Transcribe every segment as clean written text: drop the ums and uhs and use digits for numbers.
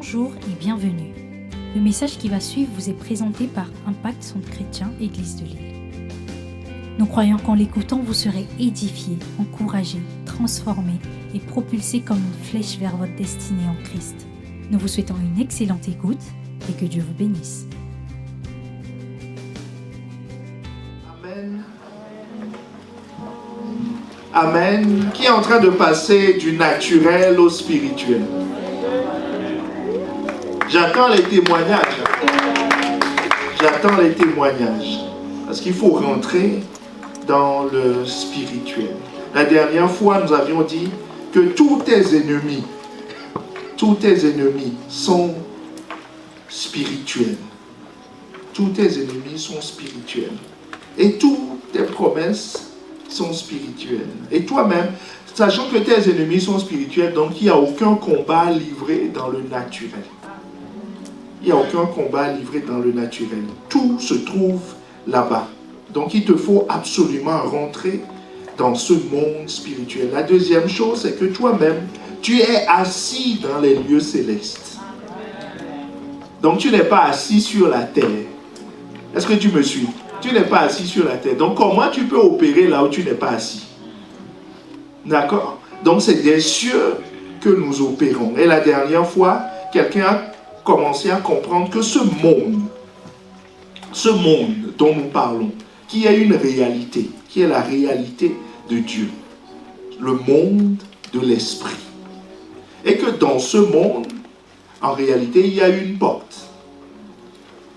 Bonjour et bienvenue. Le message qui va suivre vous est présenté par Impact Centre Chrétien Église de Lille. Nous croyons qu'en l'écoutant, vous serez édifiés, encouragés, transformés et propulsés comme une flèche vers votre destinée en Christ. Nous vous souhaitons une excellente écoute et que Dieu vous bénisse. Amen. Amen. Qui est en train de passer du naturel au spirituel? J'attends les témoignages. J'attends les témoignages. Parce qu'il faut rentrer dans le spirituel. La dernière fois, nous avions dit que tous tes ennemis sont spirituels. Tous tes ennemis sont spirituels. Et toutes tes promesses sont spirituelles. Et toi-même, sachant que tes ennemis sont spirituels, donc il n'y a aucun combat livré dans le naturel. Il n'y a aucun combat livré dans le naturel. Tout se trouve là-bas. Donc il te faut absolument rentrer dans ce monde spirituel. La deuxième chose, c'est que toi-même, tu es assis dans les lieux célestes. Donc tu n'es pas assis sur la terre. Est-ce que tu me suis? Tu n'es pas assis sur la terre. Donc comment tu peux opérer là où tu n'es pas assis? D'accord? Donc c'est des cieux que nous opérons. Et la dernière fois, quelqu'un a commencé à comprendre que ce monde dont nous parlons, qui est une réalité, qui est la réalité de Dieu, le monde de l'esprit. Et que dans ce monde, en réalité, il y a une porte.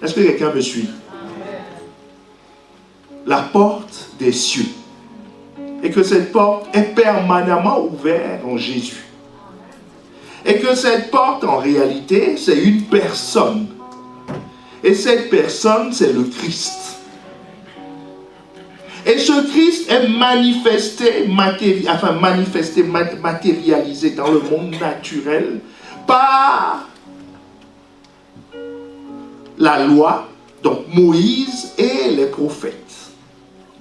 Est-ce que quelqu'un me suit? La porte des cieux. Et que cette porte est permanemment ouverte en Jésus. Et que cette porte, en réalité, c'est une personne. Et cette personne, c'est le Christ. Et ce Christ est matérialisé dans le monde naturel par la loi, donc Moïse et les prophètes.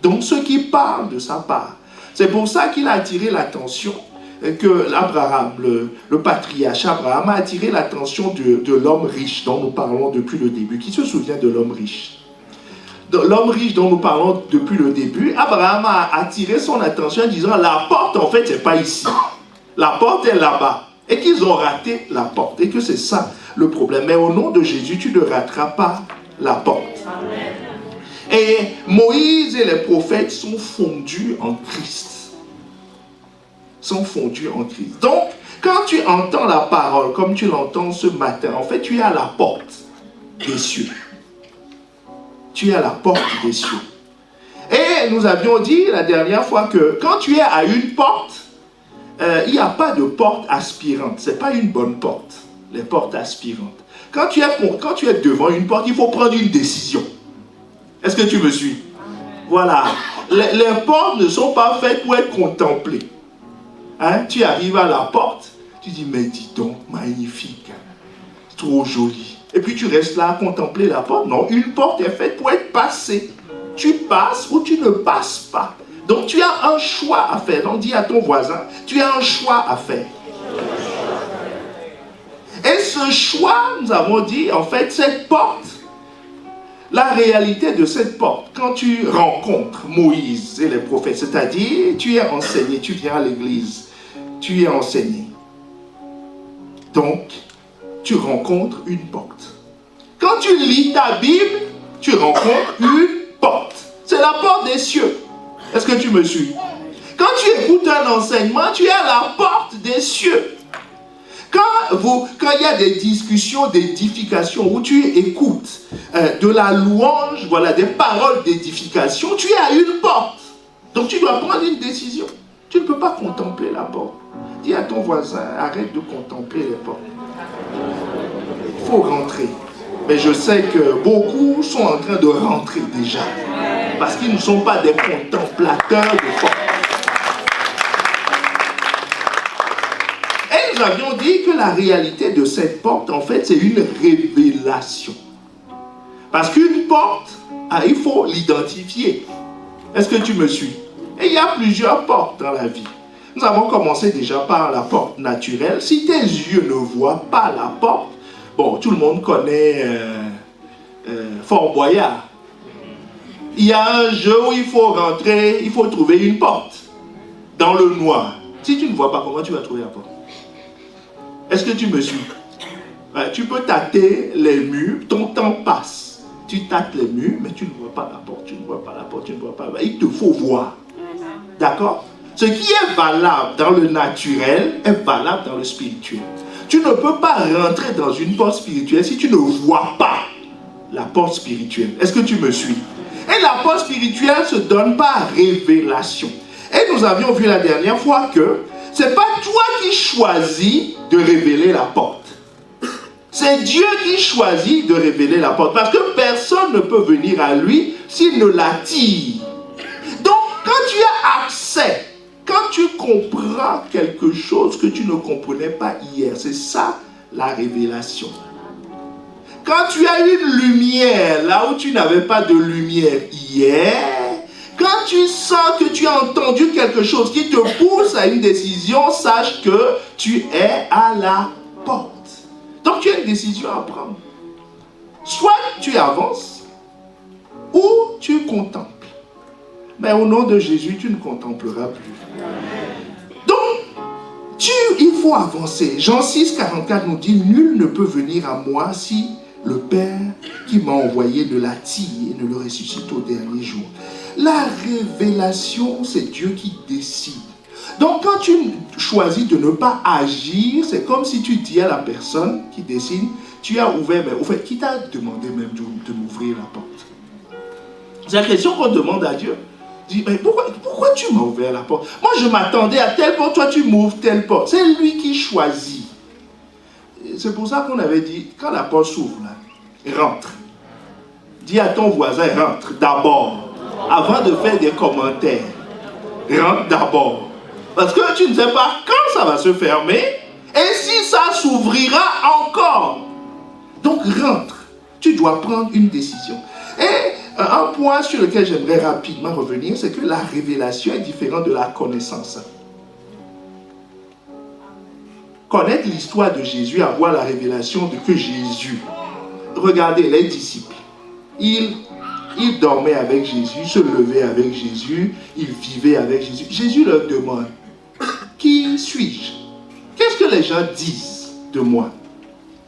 Donc ceux qui parlent de sa part. C'est pour ça qu'il a attiré l'attention, que Abraham, le patriarche Abraham, a attiré l'attention de l'homme riche dont nous parlons depuis le début. Qui se souvient de l'homme riche? L'homme riche dont nous parlons depuis le début, Abraham a attiré son attention en disant, la porte en fait c'est pas ici. La porte est là-bas. Et qu'ils ont raté la porte. Et que c'est ça le problème. Mais au nom de Jésus, tu ne rateras pas la porte. Amen. Et Moïse et les prophètes sont fondus en Christ. Sont fondus en Christ. Donc, quand tu entends la parole, comme tu l'entends ce matin, en fait, tu es à la porte des cieux. Tu es à la porte des cieux. Et nous avions dit la dernière fois que quand tu es à une porte, il n'y a pas de porte aspirante. Ce n'est pas une bonne porte, les portes aspirantes. Quand tu es devant une porte, il faut prendre une décision. Est-ce que tu me suis? Voilà. Les portes ne sont pas faites pour être contemplées. Hein? Tu arrives à la porte, tu dis, mais dis donc, magnifique, trop joli. Et puis tu restes là à contempler la porte. Non, une porte est faite pour être passée. Tu passes ou tu ne passes pas. Donc tu as un choix à faire. Donc dis à ton voisin, tu as un choix à faire. Et ce choix, nous avons dit, en fait, cette porte, la réalité de cette porte, quand tu rencontres Moïse et les prophètes, c'est-à-dire, tu es enseigné, tu viens à l'église, tu es enseigné. Donc, tu rencontres une porte. Quand tu lis ta Bible, tu rencontres une porte. C'est la porte des cieux. Est-ce que tu me suis? Quand tu écoutes un enseignement, tu es à la porte des cieux. Quand il y a des discussions d'édification où tu écoutes de la louange, voilà, des paroles d'édification, tu es à une porte. Donc tu dois prendre une décision. Tu ne peux pas contempler la porte. Dis à ton voisin, arrête de contempler les portes. Il faut rentrer. Mais je sais que beaucoup sont en train de rentrer déjà. Parce qu'ils ne sont pas des contemplateurs de portes. Et nous avions dit que la réalité de cette porte, en fait, c'est une révélation. Parce qu'une porte, il faut l'identifier. Est-ce que tu me suis? Et il y a plusieurs portes dans la vie. Nous avons commencé déjà par la porte naturelle. Si tes yeux ne voient pas la porte, Bon, tout le monde connaît Fort Boyard. Il y a un jeu où il faut rentrer, il faut trouver une porte dans le noir. Si tu ne vois pas, comment tu vas trouver la porte? Est-ce que tu me suis? Ouais, tu peux tâter les murs, ton temps passe. Tu tâtes les murs, mais tu ne vois pas la porte, tu ne vois pas la porte, tu ne vois pas la porte. Il te faut voir. D'accord? Ce qui est valable dans le naturel est valable dans le spirituel. Tu ne peux pas rentrer dans une porte spirituelle si tu ne vois pas la porte spirituelle. Est-ce que tu me suis? Et la porte spirituelle ne se donne pas révélation. Et nous avions vu la dernière fois que ce n'est pas toi qui choisis de révéler la porte. C'est Dieu qui choisit de révéler la porte. Parce que personne ne peut venir à lui s'il ne l'attire. Donc, quand tu as accès, quand tu comprends quelque chose que tu ne comprenais pas hier, c'est ça la révélation. Quand tu as une lumière là où tu n'avais pas de lumière hier, quand tu sens que tu as entendu quelque chose qui te pousse à une décision, sache que tu es à la porte. Donc tu as une décision à prendre. Soit tu avances, ou tu contemples. Mais au nom de Jésus, tu ne contempleras plus. Donc, il faut avancer. Jean 6, 44 nous dit, nul ne peut venir à moi si le Père qui m'a envoyé ne l'attire et ne le ressuscite au dernier jour. La révélation, c'est Dieu qui décide. Donc, quand tu choisis de ne pas agir, c'est comme si tu dis à la personne qui décide, tu as ouvert, mais au fait, qui t'a demandé même de m'ouvrir la porte? C'est la question qu'on demande à Dieu. Dis, mais pourquoi tu m'as ouvert la porte? Moi, je m'attendais à telle porte, toi tu m'ouvres telle porte. C'est lui qui choisit. C'est pour ça qu'on avait dit, quand la porte s'ouvre, là, rentre. Dis à ton voisin, rentre d'abord. Avant de faire des commentaires. Rentre d'abord. Parce que tu ne sais pas quand ça va se fermer et si ça s'ouvrira encore. Donc rentre. Tu dois prendre une décision. Et un point sur lequel j'aimerais rapidement revenir, c'est que la révélation est différente de la connaissance. Connaître l'histoire de Jésus, avoir la révélation de que Jésus, regardez les disciples, ils dormaient avec Jésus, se levaient avec Jésus, ils vivaient avec Jésus. Jésus leur demande, qui suis-je? Qu'est-ce que les gens disent de moi?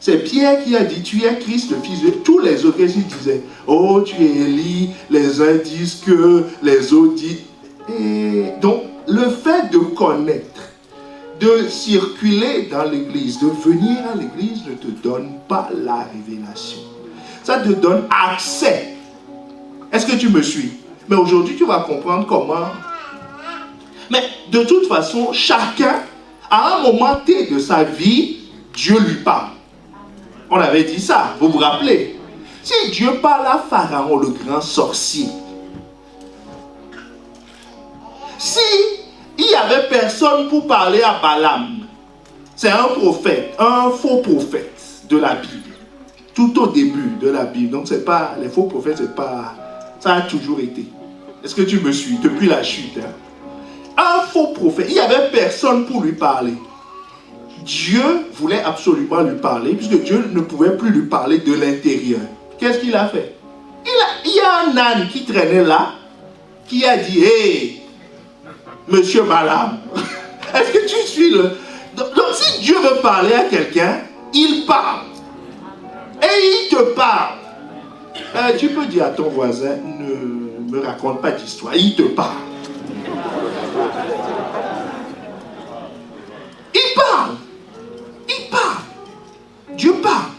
C'est Pierre qui a dit, tu es Christ, le Fils de Dieu. Tous les autres, ils disaient, oh, tu es Élie, les uns disent que, les autres disent. Et donc, le fait de connaître, de circuler dans l'église, de venir à l'église ne te donne pas la révélation. Ça te donne accès. Est-ce que tu me suis? Mais aujourd'hui, tu vas comprendre comment. Mais de toute façon, chacun, à un moment T de sa vie, Dieu lui parle. On avait dit ça, vous vous rappelez? Si Dieu parle à Pharaon, le grand sorcier, si il n'y avait personne pour parler à Balaam, c'est un prophète, un faux prophète de la Bible, tout au début de la Bible. Donc c'est pas, les faux prophètes, c'est pas, ça a toujours été. Est-ce que tu me suis? Depuis la chute. Hein? Un faux prophète, il n'y avait personne pour lui parler. Dieu voulait absolument lui parler, puisque Dieu ne pouvait plus lui parler de l'intérieur. Qu'est-ce qu'il a fait? Il y a un âne qui traînait là, qui a dit, hey, Monsieur Balaam, est-ce que tu suis le... Donc si Dieu veut parler à quelqu'un, il parle. Et il te parle. Tu peux dire à ton voisin, ne me raconte pas d'histoire, il te parle. Il parle. Il parle. Dieu parle.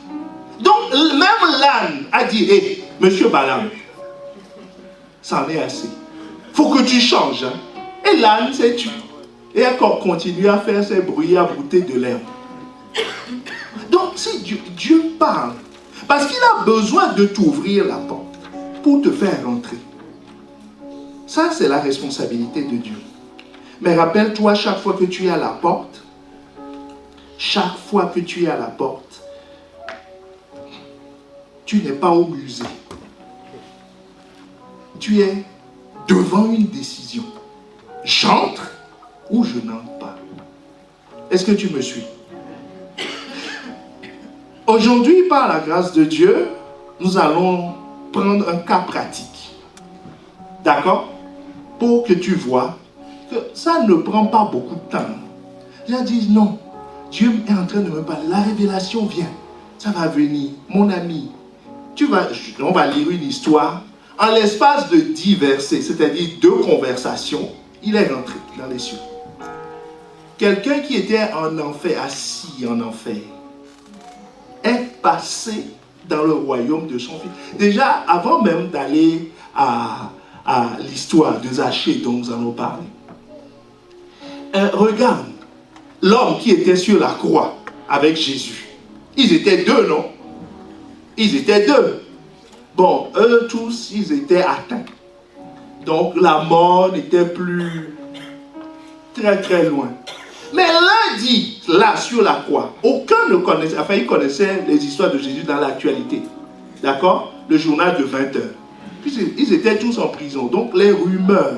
Donc, même l'âne a dit, hé, Monsieur Balaam, ça en est assez. Il faut que tu changes. Hein. Et l'âne s'est tué. Et elle continue à faire ses bruits, à brouter de l'herbe. Donc, si Dieu parle, parce qu'il a besoin de t'ouvrir la porte pour te faire rentrer. Ça, c'est la responsabilité de Dieu. Mais rappelle-toi, chaque fois que tu es à la porte, tu n'es pas au musée. Tu es devant une décision. J'entre ou je n'entre pas. Est-ce que tu me suis? Aujourd'hui, par la grâce de Dieu, nous allons prendre un cas pratique. D'accord? Pour que tu vois que ça ne prend pas beaucoup de temps. Les gens disent non, Dieu est en train de me parler, la révélation vient, ça va venir, mon ami. On va lire une histoire. En l'espace de 10 versets, c'est-à-dire 2 conversations, il est rentré dans les cieux. Quelqu'un qui était en enfer, assis en enfer, est passé dans le royaume de son Fils. Déjà, avant même d'aller à l'histoire de Zachée dont nous allons parler, regarde, l'homme qui était sur la croix avec Jésus, ils étaient 2, non? Ils étaient 2. Bon, eux tous, ils étaient atteints. Donc la mort n'était plus très très loin. Mais l'un dit, là sur la croix, aucun ne connaissait, enfin il connaissait les histoires de Jésus dans l'actualité. D'accord? Le journal de 20 heures. Puis ils étaient tous en prison. Donc les rumeurs,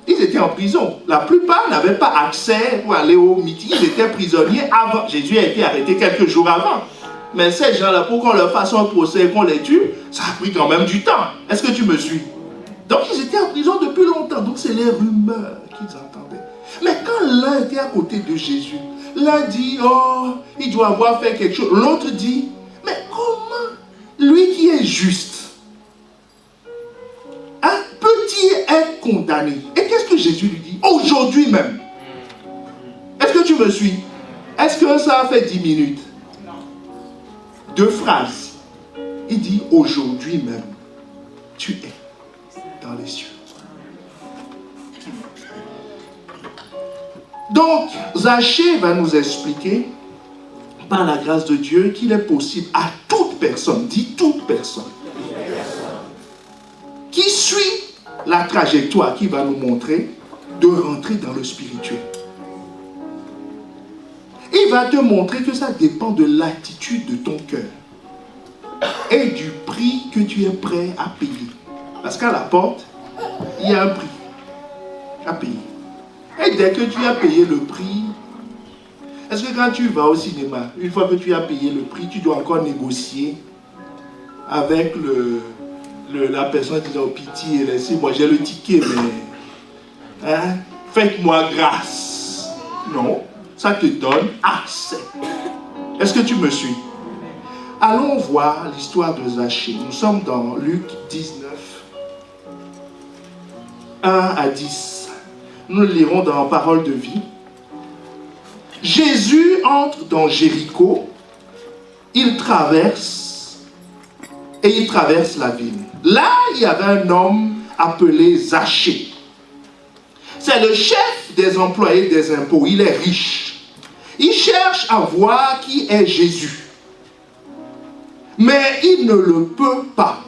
ils étaient en prison. La plupart n'avaient pas accès pour aller au meeting. Ils étaient prisonniers avant. Jésus a été arrêté quelques jours avant. Mais ces gens-là, pour qu'on leur fasse un procès et qu'on les tue, ça a pris quand même du temps. Est-ce que tu me suis? Donc ils étaient en prison depuis longtemps. Donc c'est les rumeurs qu'ils entendaient. Mais quand l'un était à côté de Jésus, l'un dit, oh, il doit avoir fait quelque chose. L'autre dit, mais comment lui qui est juste, peut-il être condamné? Et qu'est-ce que Jésus lui dit? Aujourd'hui même. Est-ce que tu me suis? Est-ce que ça a fait 10 minutes? 2 phrases. Il dit, aujourd'hui même, tu es dans les cieux. Donc, Zachée va nous expliquer, par la grâce de Dieu, qu'il est possible à toute personne, dit toute personne, qui suit la trajectoire qui va nous montrer, de rentrer dans le spirituel. Il va te montrer que ça dépend de l'attitude de ton cœur et du prix que tu es prêt à payer. Parce qu'à la porte, il y a un prix à payer. Et dès que tu as payé le prix, est-ce que quand tu vas au cinéma, une fois que tu as payé le prix, tu dois encore négocier avec la personne qui dit oh, pitié, laissez-moi, j'ai le ticket, mais faites-moi grâce. Non, ça te donne accès. Est-ce que tu me suis? Allons voir l'histoire de Zachée. Nous sommes dans Luc 19, 1 à 10. Nous le lirons dans Parole de vie. Jésus entre dans Jéricho. Il traverse la ville. Là, il y avait un homme appelé Zachée. C'est le chef des employés des impôts. Il est riche. Il cherche à voir qui est Jésus. Mais il ne le peut pas.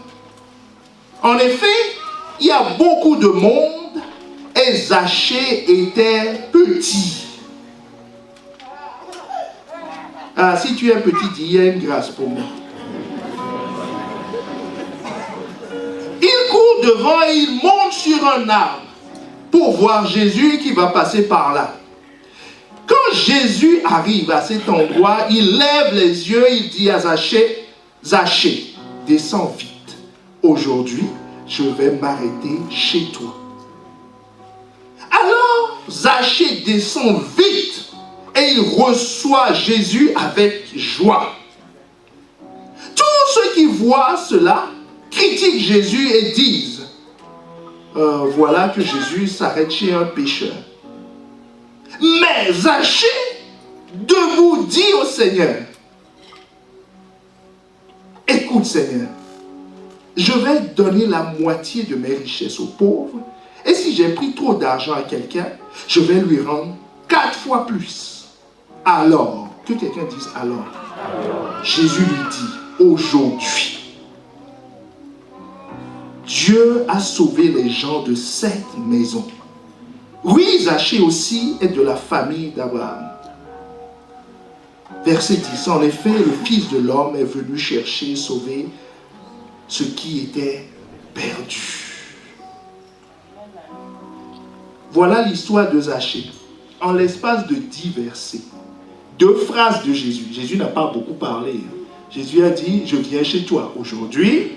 En effet, il y a beaucoup de monde et Zachée était petit. Ah, si tu es petit, dis, il y a une grâce pour moi. Il court devant et il monte sur un arbre pour voir Jésus qui va passer par là. Quand Jésus arrive à cet endroit, il lève les yeux, il dit à Zachée, Zachée, descends vite. Aujourd'hui, je vais m'arrêter chez toi. Alors, Zachée descend vite et il reçoit Jésus avec joie. Tous ceux qui voient cela critiquent Jésus et disent voilà que Jésus s'arrête chez un pécheur. Mais Zachée, debout, dit au Seigneur, écoute Seigneur, je vais donner la moitié de mes richesses aux pauvres et si j'ai pris trop d'argent à quelqu'un, je vais lui rendre 4 fois plus. Alors, que quelqu'un dise alors. Jésus lui dit, aujourd'hui, Dieu a sauvé les gens de cette maison. Oui, Zachée aussi est de la famille d'Abraham. Verset 10. En effet, le Fils de l'homme est venu chercher et sauver ce qui était perdu. Voilà l'histoire de Zachée. En l'espace de 10 versets, 2 phrases de Jésus. Jésus n'a pas beaucoup parlé. Jésus a dit, je viens chez toi aujourd'hui.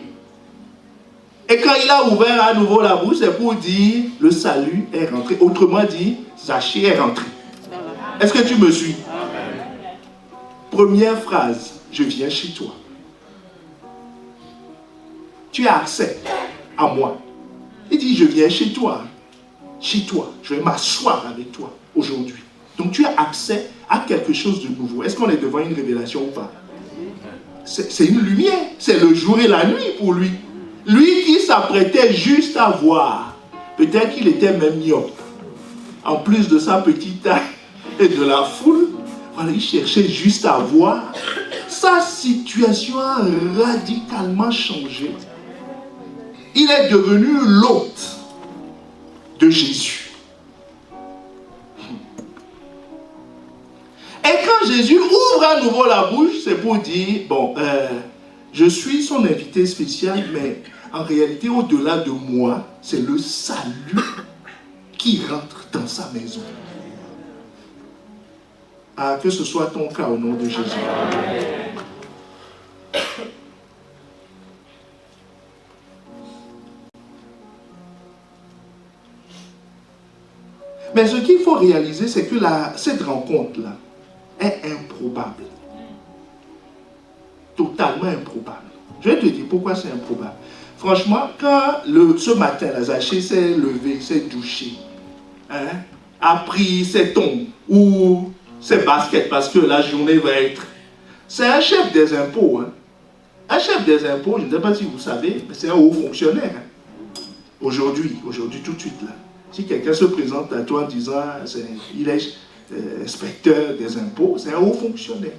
Et quand il a ouvert à nouveau la bouche, c'est pour dire, le salut est rentré. Autrement dit, Zachée est rentré. Est-ce que tu me suis? Première phrase, je viens chez toi. Tu as accès à moi. Il dit, je viens chez toi. Chez toi, je vais m'asseoir avec toi aujourd'hui. Donc tu as accès à quelque chose de nouveau. Est-ce qu'on est devant une révélation ou pas? C'est une lumière. C'est le jour et la nuit pour lui. Lui qui s'apprêtait juste à voir. Peut-être qu'il était même myope. En plus de sa petite taille et de la foule, voilà, il cherchait juste à voir. Sa situation a radicalement changé. Il est devenu l'hôte de Jésus. Et quand Jésus ouvre à nouveau la bouche, c'est pour dire, bon, je suis son invité spécial, mais en réalité, au-delà de moi, c'est le salut qui rentre dans sa maison. Ah, que ce soit ton cas au nom de Jésus. Mais ce qu'il faut réaliser, c'est que cette rencontre-là est improbable. Totalement improbable. Je vais te dire pourquoi c'est improbable. Franchement, quand ce matin, Zachée s'est levé, s'est douché, a pris ses tongs ou ses baskets parce que la journée va être... C'est un chef des impôts. Un chef des impôts, je ne sais pas si vous savez, mais c'est un haut fonctionnaire. Aujourd'hui, tout de suite là. Si quelqu'un se présente à toi en disant il est inspecteur des impôts, c'est un haut fonctionnaire.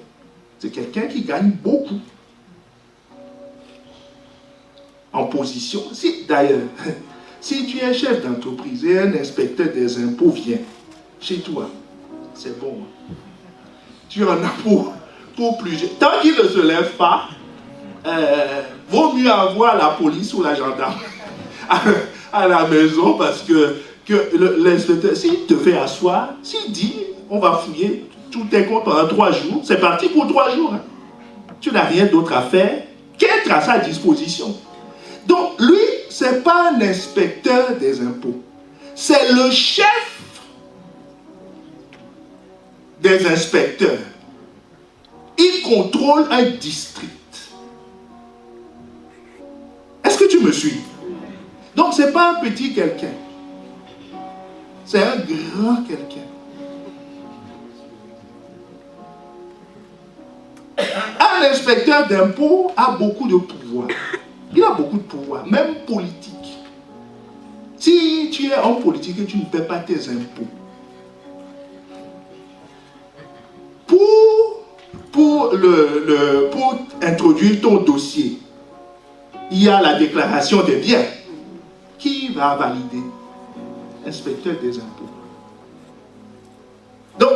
C'est quelqu'un qui gagne beaucoup en position. D'ailleurs, si tu es chef d'entreprise et un inspecteur des impôts vient chez toi, c'est bon. Tu en as pour plusieurs. Tant qu'il ne se lève pas, vaut mieux avoir la police ou la gendarme à la maison parce que l'inspecteur, s'il te fait asseoir, s'il dit on va fouiller tous tes comptes pendant 3 jours, c'est parti pour 3 jours. Tu n'as rien d'autre à faire qu'être à sa disposition. Donc lui, ce n'est pas un inspecteur des impôts. C'est le chef des inspecteurs. Il contrôle un district. Est-ce que tu me suis? Donc ce n'est pas un petit quelqu'un. C'est un grand quelqu'un. Un inspecteur d'impôts a beaucoup de pouvoir. Il a beaucoup de pouvoir, même politique. Si tu es homme politique et tu ne paies pas tes impôts, pour introduire ton dossier, il y a la déclaration des biens. Qui va valider? Inspecteur des impôts. Donc,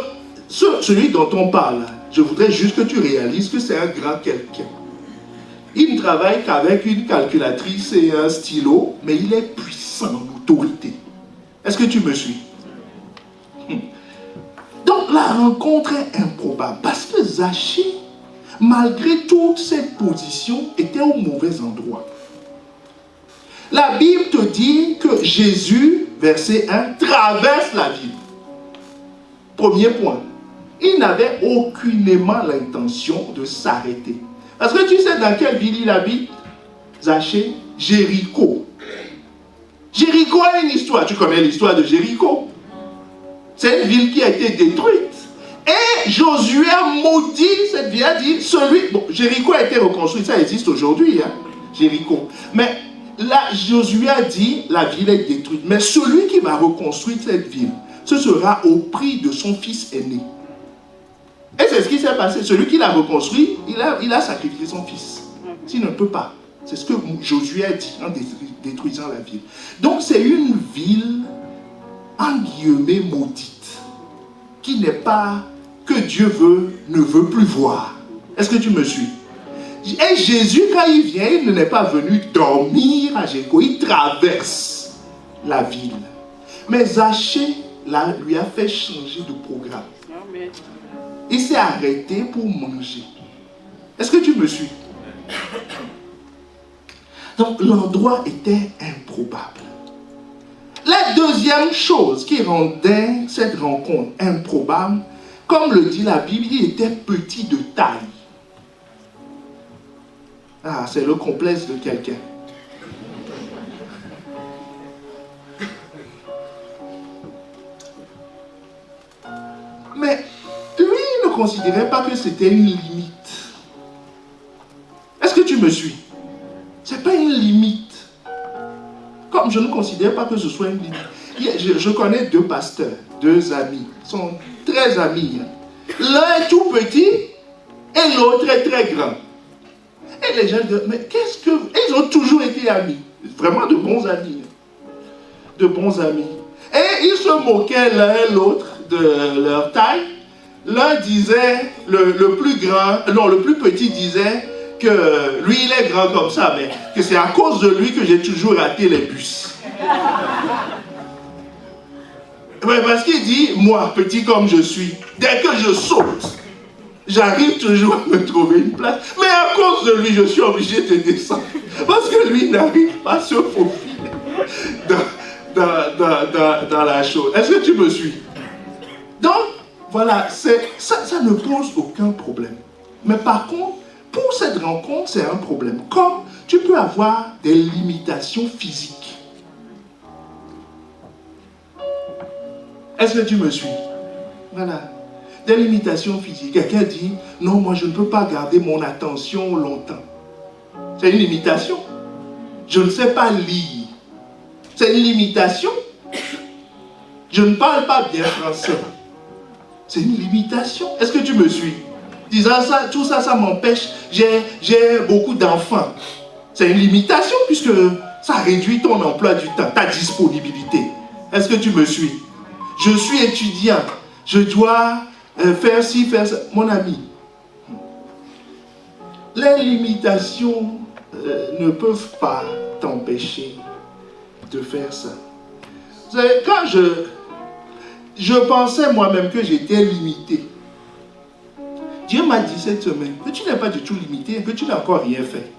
celui dont on parle, je voudrais juste que tu réalises que c'est un grand quelqu'un. Il ne travaille qu'avec une calculatrice et un stylo, mais il est puissant en autorité. Est-ce que tu me suis? Donc la rencontre est improbable parce que Zachée, malgré toute cette position, était au mauvais endroit. La Bible te dit que Jésus, verset 1, traverse la ville. Premier point. Il n'avait aucunement l'intention de s'arrêter. Parce que tu sais dans quelle ville il habite, Zachée? Jéricho. Jéricho a une histoire. Tu connais l'histoire de Jéricho? C'est une ville qui a été détruite. Et Josué a maudit cette ville. A dit, Jéricho a été reconstruit. Ça existe aujourd'hui, Jéricho. Mais là, Josué a dit, la ville est détruite. Mais celui qui va reconstruire cette ville, ce sera au prix de son fils aîné. Et c'est ce qui s'est passé. Celui qui l'a reconstruit, il a sacrifié son fils. S'il ne peut pas. C'est ce que Josué a dit en détruisant la ville. Donc c'est une ville, en guillemets, maudite. Qui n'est pas, que Dieu ne veut plus voir. Est-ce que tu me suis? Et Jésus, quand il vient, il n'est pas venu dormir à Jéricho. Il traverse la ville. Mais Zachée, là, lui a fait changer de programme. il s'est arrêté pour manger. Est-ce que tu me suis? Donc l'endroit était improbable. La deuxième chose qui rendait cette rencontre improbable, comme le dit la Bible, il était petit de taille. Ah, c'est le complexe de quelqu'un. Mais lui, il ne considérait pas que c'était une limite. Est-ce que tu me suis? Ce n'est pas une limite. Comme je ne considère pas que ce soit une limite. Je connais deux pasteurs, deux amis. Ils sont très amis. L'un est tout petit et l'autre est très grand. Et les gens disent, mais qu'est-ce que... Ils ont toujours été amis. Vraiment de bons amis. De bons amis. Et ils se moquaient l'un et l'autre de leur taille. L'un disait, le plus petit disait que lui il est grand comme ça, mais que c'est à cause de lui que j'ai toujours raté les bus. Mais parce qu'il dit, moi, petit comme je suis, dès que je saute, j'arrive toujours à me trouver une place. Mais à cause de lui, je suis obligé de descendre. Parce que lui n'arrive pas à se faufiler dans la chose. Est-ce que tu me suis? Donc, voilà, ça ne pose aucun problème. Mais par contre, pour cette rencontre, c'est un problème. Comme tu peux avoir des limitations physiques. Est-ce que tu me suis? Voilà. Des limitations physiques. Quelqu'un dit, non, moi je ne peux pas garder mon attention longtemps. C'est une limitation. Je ne sais pas lire. C'est une limitation. Je ne parle pas bien français. C'est une limitation. Est-ce que tu me suis? Disant ça, tout ça, ça m'empêche. J'ai beaucoup d'enfants. C'est une limitation puisque ça réduit ton emploi du temps, ta disponibilité. Est-ce que tu me suis? Je suis étudiant. Je dois faire ci, faire ça. Mon ami, les limitations ne peuvent pas t'empêcher de faire ça. Vous savez, quand je pensais moi-même que j'étais limité, Dieu m'a dit cette semaine que tu n'es pas du tout limité et que tu n'as encore rien fait.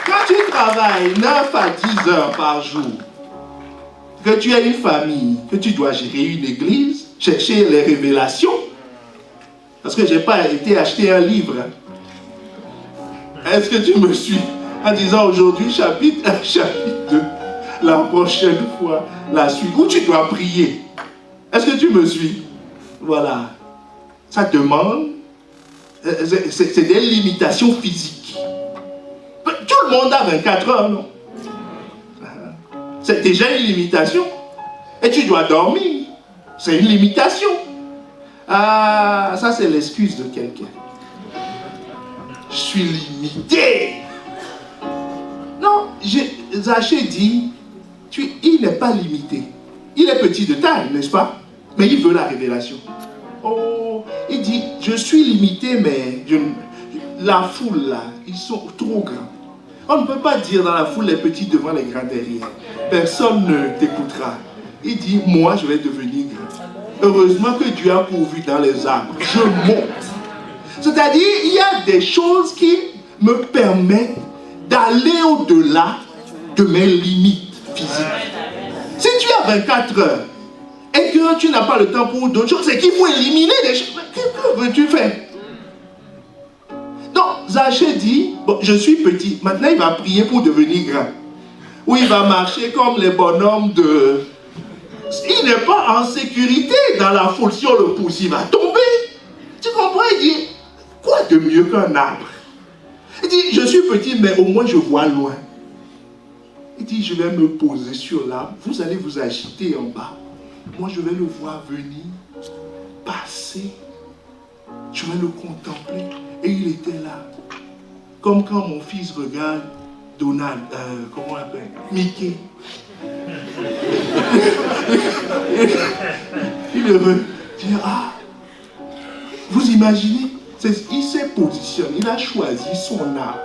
Quand tu travailles 9 à 10 heures par jour, que tu as une famille, que tu dois gérer une église, chercher les révélations, parce que je n'ai pas été acheter un livre. Est-ce que tu me suis en disant aujourd'hui chapitre 1, chapitre 2, la prochaine fois, la suite, où tu dois prier? Est-ce que tu me suis? Voilà. Ça demande, c'est des limitations physiques. Tout le monde a 24 heures, non? C'est déjà une limitation. Et tu dois dormir. C'est une limitation. Ah, ça c'est l'excuse de quelqu'un. Je suis limité. Non, Zachée dit, il n'est pas limité. Il est petit de taille, n'est-ce pas? Mais il veut la révélation. Oh, il dit, je suis limité, mais la foule là, ils sont trop grands. On ne peut pas dire dans la foule les petits devant les grands derrière. Personne ne t'écoutera. Il dit, moi je vais devenir grand. Heureusement que Dieu a pourvu dans les arbres. Je monte. C'est-à-dire, il y a des choses qui me permettent d'aller au-delà de mes limites physiques. Si tu as 24 heures et que tu n'as pas le temps pour d'autres choses, c'est qu'il faut éliminer des choses. Que veux-tu faire? Donc, Zachée dit, bon, je suis petit, maintenant il va prier pour devenir grand. Ou il va marcher comme les bonhommes de... Il n'est pas en sécurité dans la foule. Si on le pousse, il va tomber. Tu comprends? Il dit, quoi de mieux qu'un arbre? Il dit, je suis petit, mais au moins je vois loin. Il dit, je vais me poser sur l'arbre. Vous allez vous agiter en bas. Moi, je vais le voir venir, passer. Je vais le contempler. Et il était là. Comme quand mon fils regarde Donald, comment on l'appelle? Mickey. Il dit, ah, vous imaginez? Il s'est positionné, il a choisi son arbre.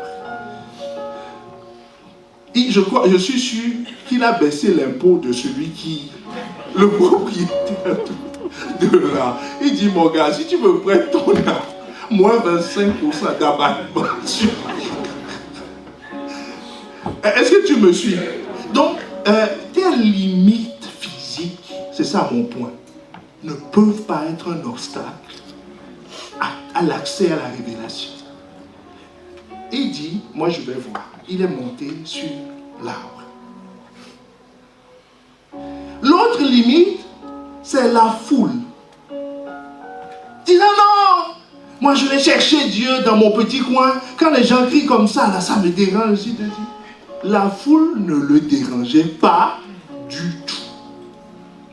je suis sûr qu'il a baissé l'impôt de celui qui, le propriétaire de là. Il dit, mon gars, si tu me prêtes ton art, moins 25% d'abattement. Est-ce que tu me suis? Donc, tes limites physiques, c'est ça mon point, ne peuvent pas être un obstacle à l'accès à la révélation. Il dit, moi je vais voir. Il est monté sur l'arbre. L'autre limite, c'est la foule. Il dit, non, moi je vais chercher Dieu dans mon petit coin. Quand les gens crient comme ça, là, ça me dérange. La foule ne le dérangeait pas du tout.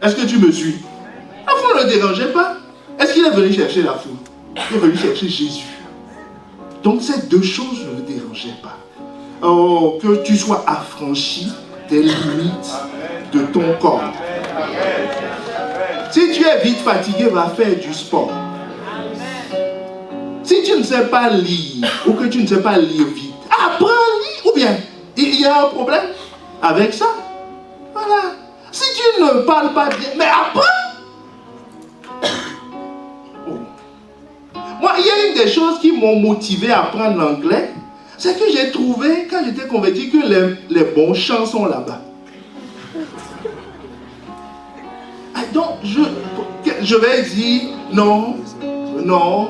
Est-ce que tu me suis? La foule ne le dérangeait pas. Est-ce qu'il est venu chercher la foule? Il est venu chercher Jésus. Donc ces deux choses ne le dérangeaient pas. Oh, que tu sois affranchi des limites de ton corps. Si tu es vite fatigué, va faire du sport. Si tu ne sais pas lire, ou que tu ne sais pas lire vite, apprends à lire. Ou bien, il y a un problème avec ça. Voilà. Si tu ne parles pas bien, mais apprends. Moi, il y a une des choses qui m'ont motivé à apprendre l'anglais, c'est que j'ai trouvé, quand j'étais converti, que les bons chants sont là-bas. Donc, je vais dire non, non,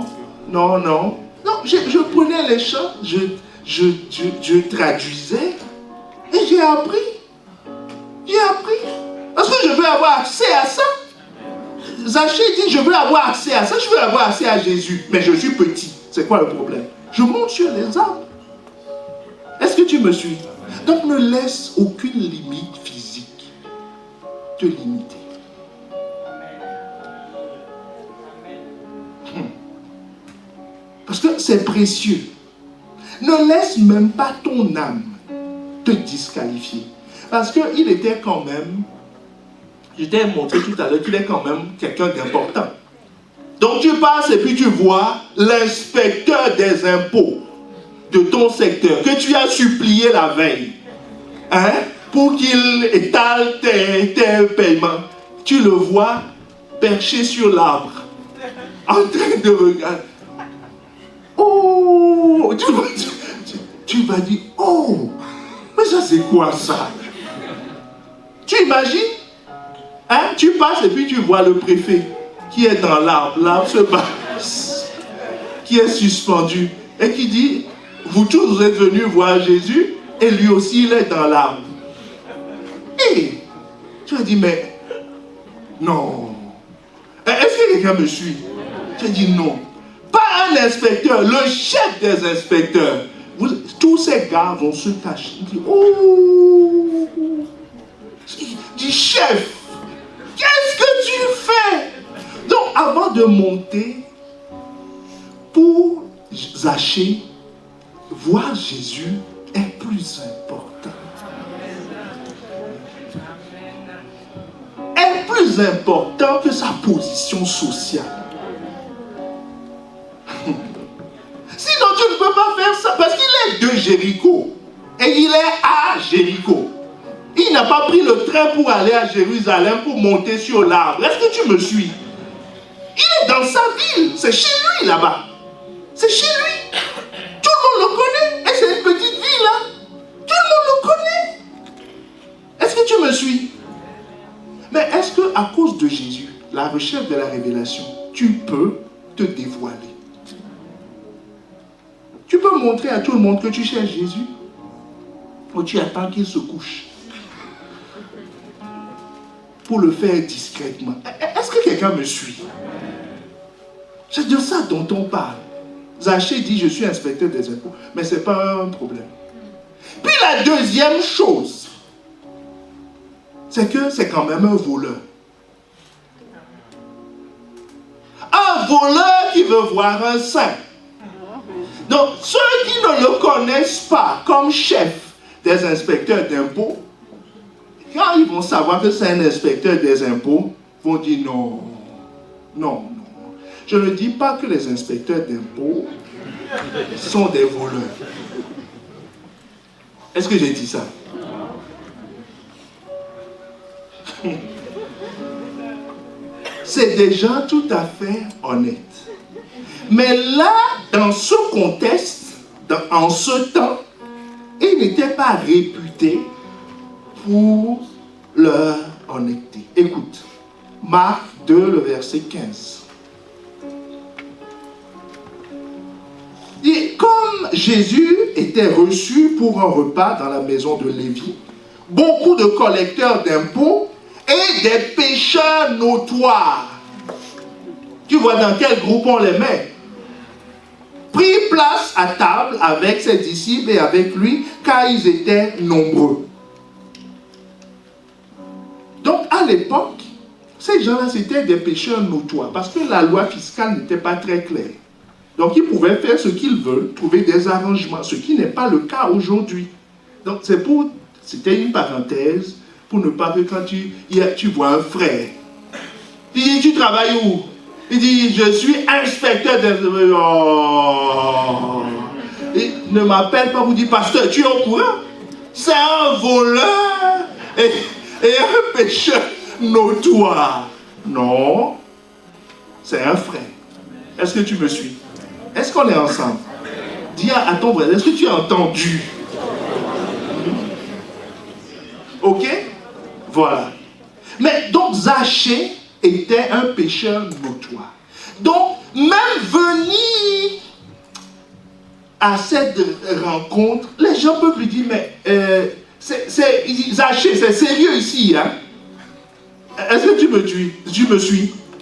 non, non. Non, je prenais les chants, je traduisais et j'ai appris. J'ai appris. Parce que je veux avoir accès à ça. Zachée dit, je veux avoir accès à ça, je veux avoir accès à Jésus. Mais je suis petit. C'est quoi le problème? Je monte sur les arbres. Est-ce que tu me suis? Donc ne laisse aucune limite physique te limiter. Parce que c'est précieux. Ne laisse même pas ton âme te disqualifier. Parce qu'il était quand même, je t'ai montré tout à l'heure qu'il est quand même quelqu'un d'important. Donc tu passes et puis tu vois l'inspecteur des impôts de ton secteur que tu as supplié la veille, hein, pour qu'il étale tes paiements. Tu le vois perché sur l'arbre, en train de regarder. Oh, tu vas dire, oh, mais ça c'est quoi ça? Tu imagines? Hein? Tu passes et puis tu vois le préfet qui est dans l'arbre, l'arbre se bat, qui est suspendu et qui dit, vous tous vous êtes venus voir Jésus et lui aussi il est dans l'arbre. Et tu as dit, mais non. Est-ce que quelqu'un me suit? Tu as dit non. Pas un inspecteur, le chef des inspecteurs. Tous ces gars vont se cacher. Il dit, oh, il dit, chef, qu'est-ce que tu fais? Donc, avant de monter, pour Zachée, voir Jésus est plus important. Est plus important que sa position sociale. Sinon, tu ne peux pas faire ça parce qu'il est de Jéricho et il est à Jéricho. Il n'a pas pris le train pour aller à Jérusalem pour monter sur l'arbre. Est-ce que tu me suis? Il est dans sa ville. C'est chez lui là-bas. C'est chez lui. Tout le monde le connaît. Et c'est une petite ville. Hein? Tout le monde le connaît. Est-ce que tu me suis? Mais est-ce qu'à cause de Jésus, la recherche de la révélation, tu peux te dévoiler? Tu peux montrer à tout le monde que tu cherches Jésus ou tu attends qu'il se couche pour le faire discrètement. Est-ce que quelqu'un me suit? C'est de ça dont on parle. Zachée dit, je suis inspecteur des impôts, mais ce n'est pas un problème. Puis la deuxième chose, c'est que c'est quand même un voleur. Un voleur qui veut voir un saint. Donc, ceux qui ne le connaissent pas comme chef des inspecteurs d'impôts, quand ils vont savoir que c'est un inspecteur des impôts, vont dire non, non, non. Je ne dis pas que les inspecteurs d'impôts sont des voleurs. Est-ce que j'ai dit ça? C'est des gens tout à fait honnêtes. Mais là, dans ce contexte, en ce temps, ils n'étaient pas réputés pour leur honnêteté. Écoute, Marc 2, le verset 15. Et comme Jésus était reçu pour un repas dans la maison de Lévi, beaucoup de collecteurs d'impôts et des pécheurs notoires, tu vois dans quel groupe on les met, prit place à table avec ses disciples et avec lui, car ils étaient nombreux. Donc à l'époque, ces gens-là, c'était des pécheurs notoires, parce que la loi fiscale n'était pas très claire. Donc ils pouvaient faire ce qu'ils veulent, trouver des arrangements, ce qui n'est pas le cas aujourd'hui. Donc c'était une parenthèse, pour ne pas que quand tu vois un frère, il dit, tu travailles où? Il dit, je suis inspecteur de... Oh. Il ne m'appelle pas, vous dit, pasteur, tu es au courant? C'est un voleur et un pécheur notoire. Non, c'est un frère. Est-ce que tu me suis? Est-ce qu'on est ensemble? Dis à ton voisin, est-ce que tu as entendu? Ok? Voilà. Mais donc Zachée était un pécheur notoire. Donc, même venir à cette rencontre, les gens peuvent lui dire, mais Zachée, c'est sérieux ici, hein? Est-ce que tu me suis?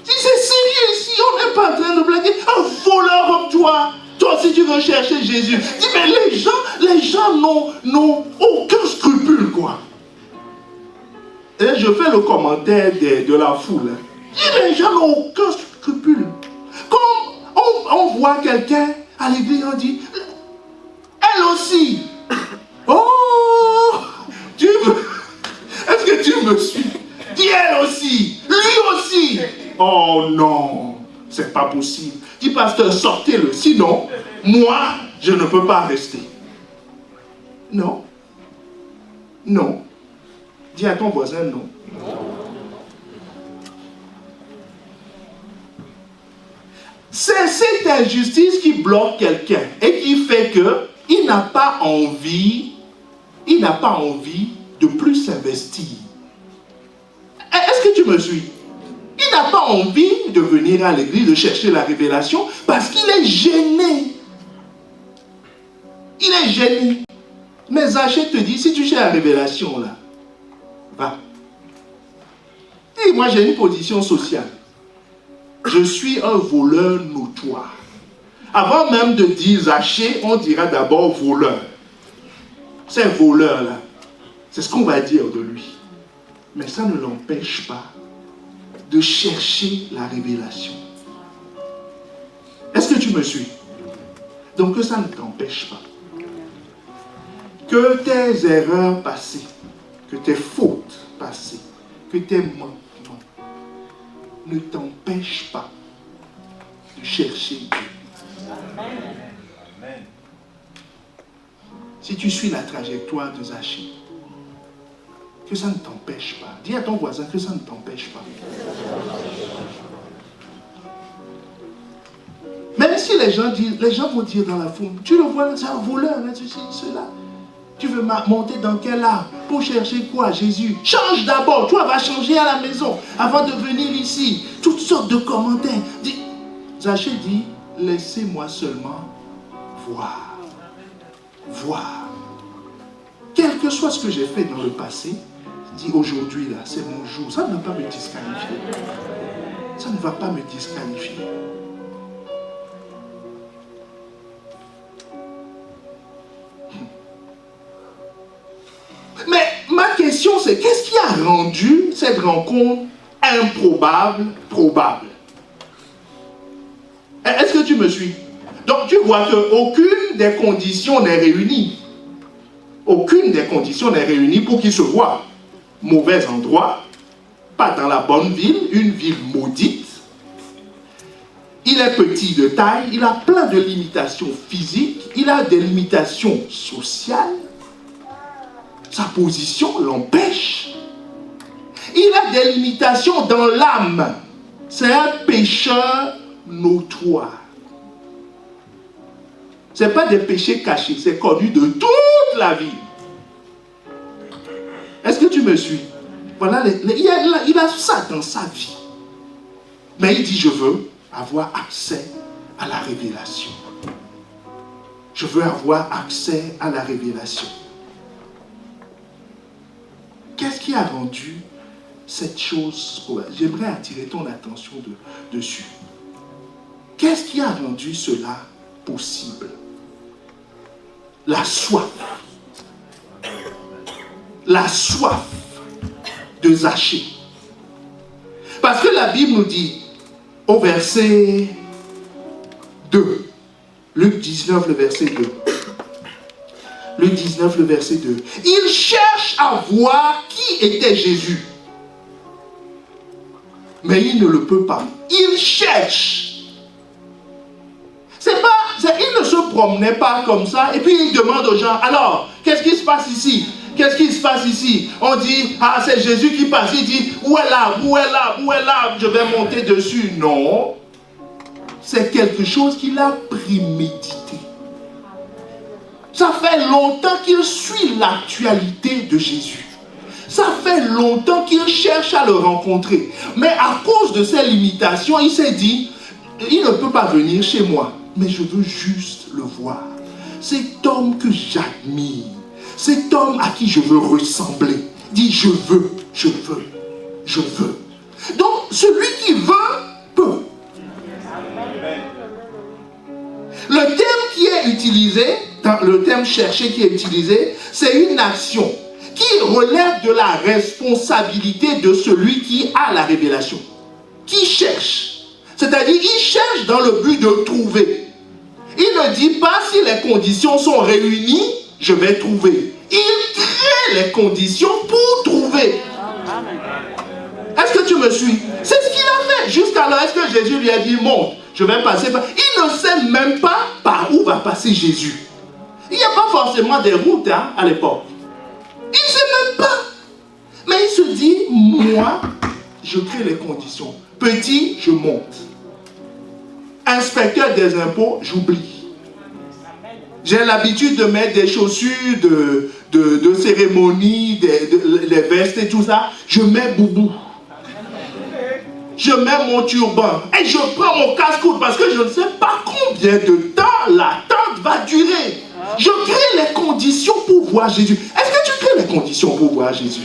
Si c'est sérieux ici, on n'est pas en train de blaguer. Un voleur comme toi, toi aussi tu veux chercher Jésus. Dis, mais les gens n'ont aucun scrupule, quoi. Et je fais le commentaire de la foule. Dis, les gens n'ont aucun scrupule. Quand on voit quelqu'un à l'église, on dit, elle aussi. Oh, est-ce que tu me suis? Dis, elle aussi, lui aussi. Oh non, c'est pas possible. Dis, pasteur, sortez-le. Sinon, moi, je ne peux pas rester. Non. Non. Dis à ton voisin non. C'est cette injustice qui bloque quelqu'un et qui fait qu'il n'a pas envie de plus s'investir. Est-ce que tu me suis? Il n'a pas envie de venir à l'église, de chercher la révélation, parce qu'il est gêné. Il est gêné. Mais Zachée te dit, si tu cherches la révélation, là, va. Et moi, j'ai une position sociale. Je suis un voleur notoire. Avant même de dire Zachée, on dira d'abord voleur. C'est voleur-là. C'est ce qu'on va dire de lui. Mais ça ne l'empêche pas de chercher la révélation. Est-ce que tu me suis? Donc que ça ne t'empêche pas. Que tes erreurs passées, que tes fautes passées, que tes manquements ne t'empêchent pas de chercher Dieu. Amen. Si tu suis la trajectoire de Zachée, que ça ne t'empêche pas. Dis à ton voisin que ça ne t'empêche pas. Même si les gens vont dire dans la foule, tu le vois, c'est un voleur, ceci, cela. Tu veux monter dans quel arbre? Pour chercher quoi? Jésus. Change d'abord. Toi, va changer à la maison avant de venir ici. Toutes sortes de commentaires. Zachée dit, laissez-moi seulement voir. Voir. Quel que soit ce que j'ai fait dans le passé, dit aujourd'hui, là, c'est mon jour. Ça ne va pas me disqualifier. Ça ne va pas me disqualifier. Mais ma question, c'est qu'est-ce qui a rendu cette rencontre improbable, probable? Est-ce que tu me suis? Donc tu vois qu'aucune des conditions n'est réunie. Aucune des conditions n'est réunie pour qu'ils se voient. Mauvais endroit, pas dans la bonne ville, une ville maudite. Il est petit de taille, il a plein de limitations physiques, il a des limitations sociales. Sa position l'empêche. Il a des limitations dans l'âme. C'est un pécheur notoire. Ce n'est pas des péchés cachés, c'est connu de toute la vie. Est-ce que tu me suis? Voilà, il a ça dans sa vie. Mais il dit, je veux avoir accès à la révélation. Je veux avoir accès à la révélation. Qu'est-ce qui a rendu cette chose? J'aimerais attirer ton attention dessus. Qu'est-ce qui a rendu cela possible? La soif. La soif de Zachée. Parce que la Bible nous dit, au verset 2, Luc 19, le verset 2. Luc 19, le verset 2. Il cherche à voir qui était Jésus. Mais il ne le peut pas. Il cherche. Il ne se promenait pas comme ça et puis il demande aux gens, alors, qu'est-ce qui se passe ici? Qu'est-ce qui se passe ici? On dit, ah, c'est Jésus qui passe. Il dit, où est l'arbre? Où est l'arbre? Où est l'arbre? Je vais monter dessus. Non. C'est quelque chose qu'il a prémédité. Ça fait longtemps qu'il suit l'actualité de Jésus. Ça fait longtemps qu'il cherche à le rencontrer. Mais à cause de ses limitations, il s'est dit, il ne peut pas venir chez moi, mais je veux juste le voir. Cet homme que j'admire, cet homme à qui je veux ressembler, dit je veux, je veux, je veux. Donc, celui qui veut, peut. Le terme qui est utilisé, le terme chercher qui est utilisé, c'est une action qui relève de la responsabilité de celui qui a la révélation, qui cherche. C'est-à-dire, il cherche dans le but de trouver. Il ne dit pas si les conditions sont réunies, je vais trouver. Il crée les conditions pour trouver. Est-ce que tu me suis? C'est ce qu'il a fait. Jusqu'alors, est-ce que Jésus lui a dit, monte, je vais passer par... Il ne sait même pas par où va passer Jésus. Il n'y a pas forcément des routes à l'époque. Il ne sait même pas. Mais il se dit, moi, je crée les conditions. Petit, je monte. Inspecteur des impôts, j'oublie. J'ai l'habitude de mettre des chaussures de cérémonie, les vestes et tout ça. Je mets boubou. Je mets mon turban. Et je prends mon casse-coude parce que je ne sais pas combien de temps l'attente va durer. Je crée les conditions pour voir Jésus. Est-ce que tu crées les conditions pour voir Jésus?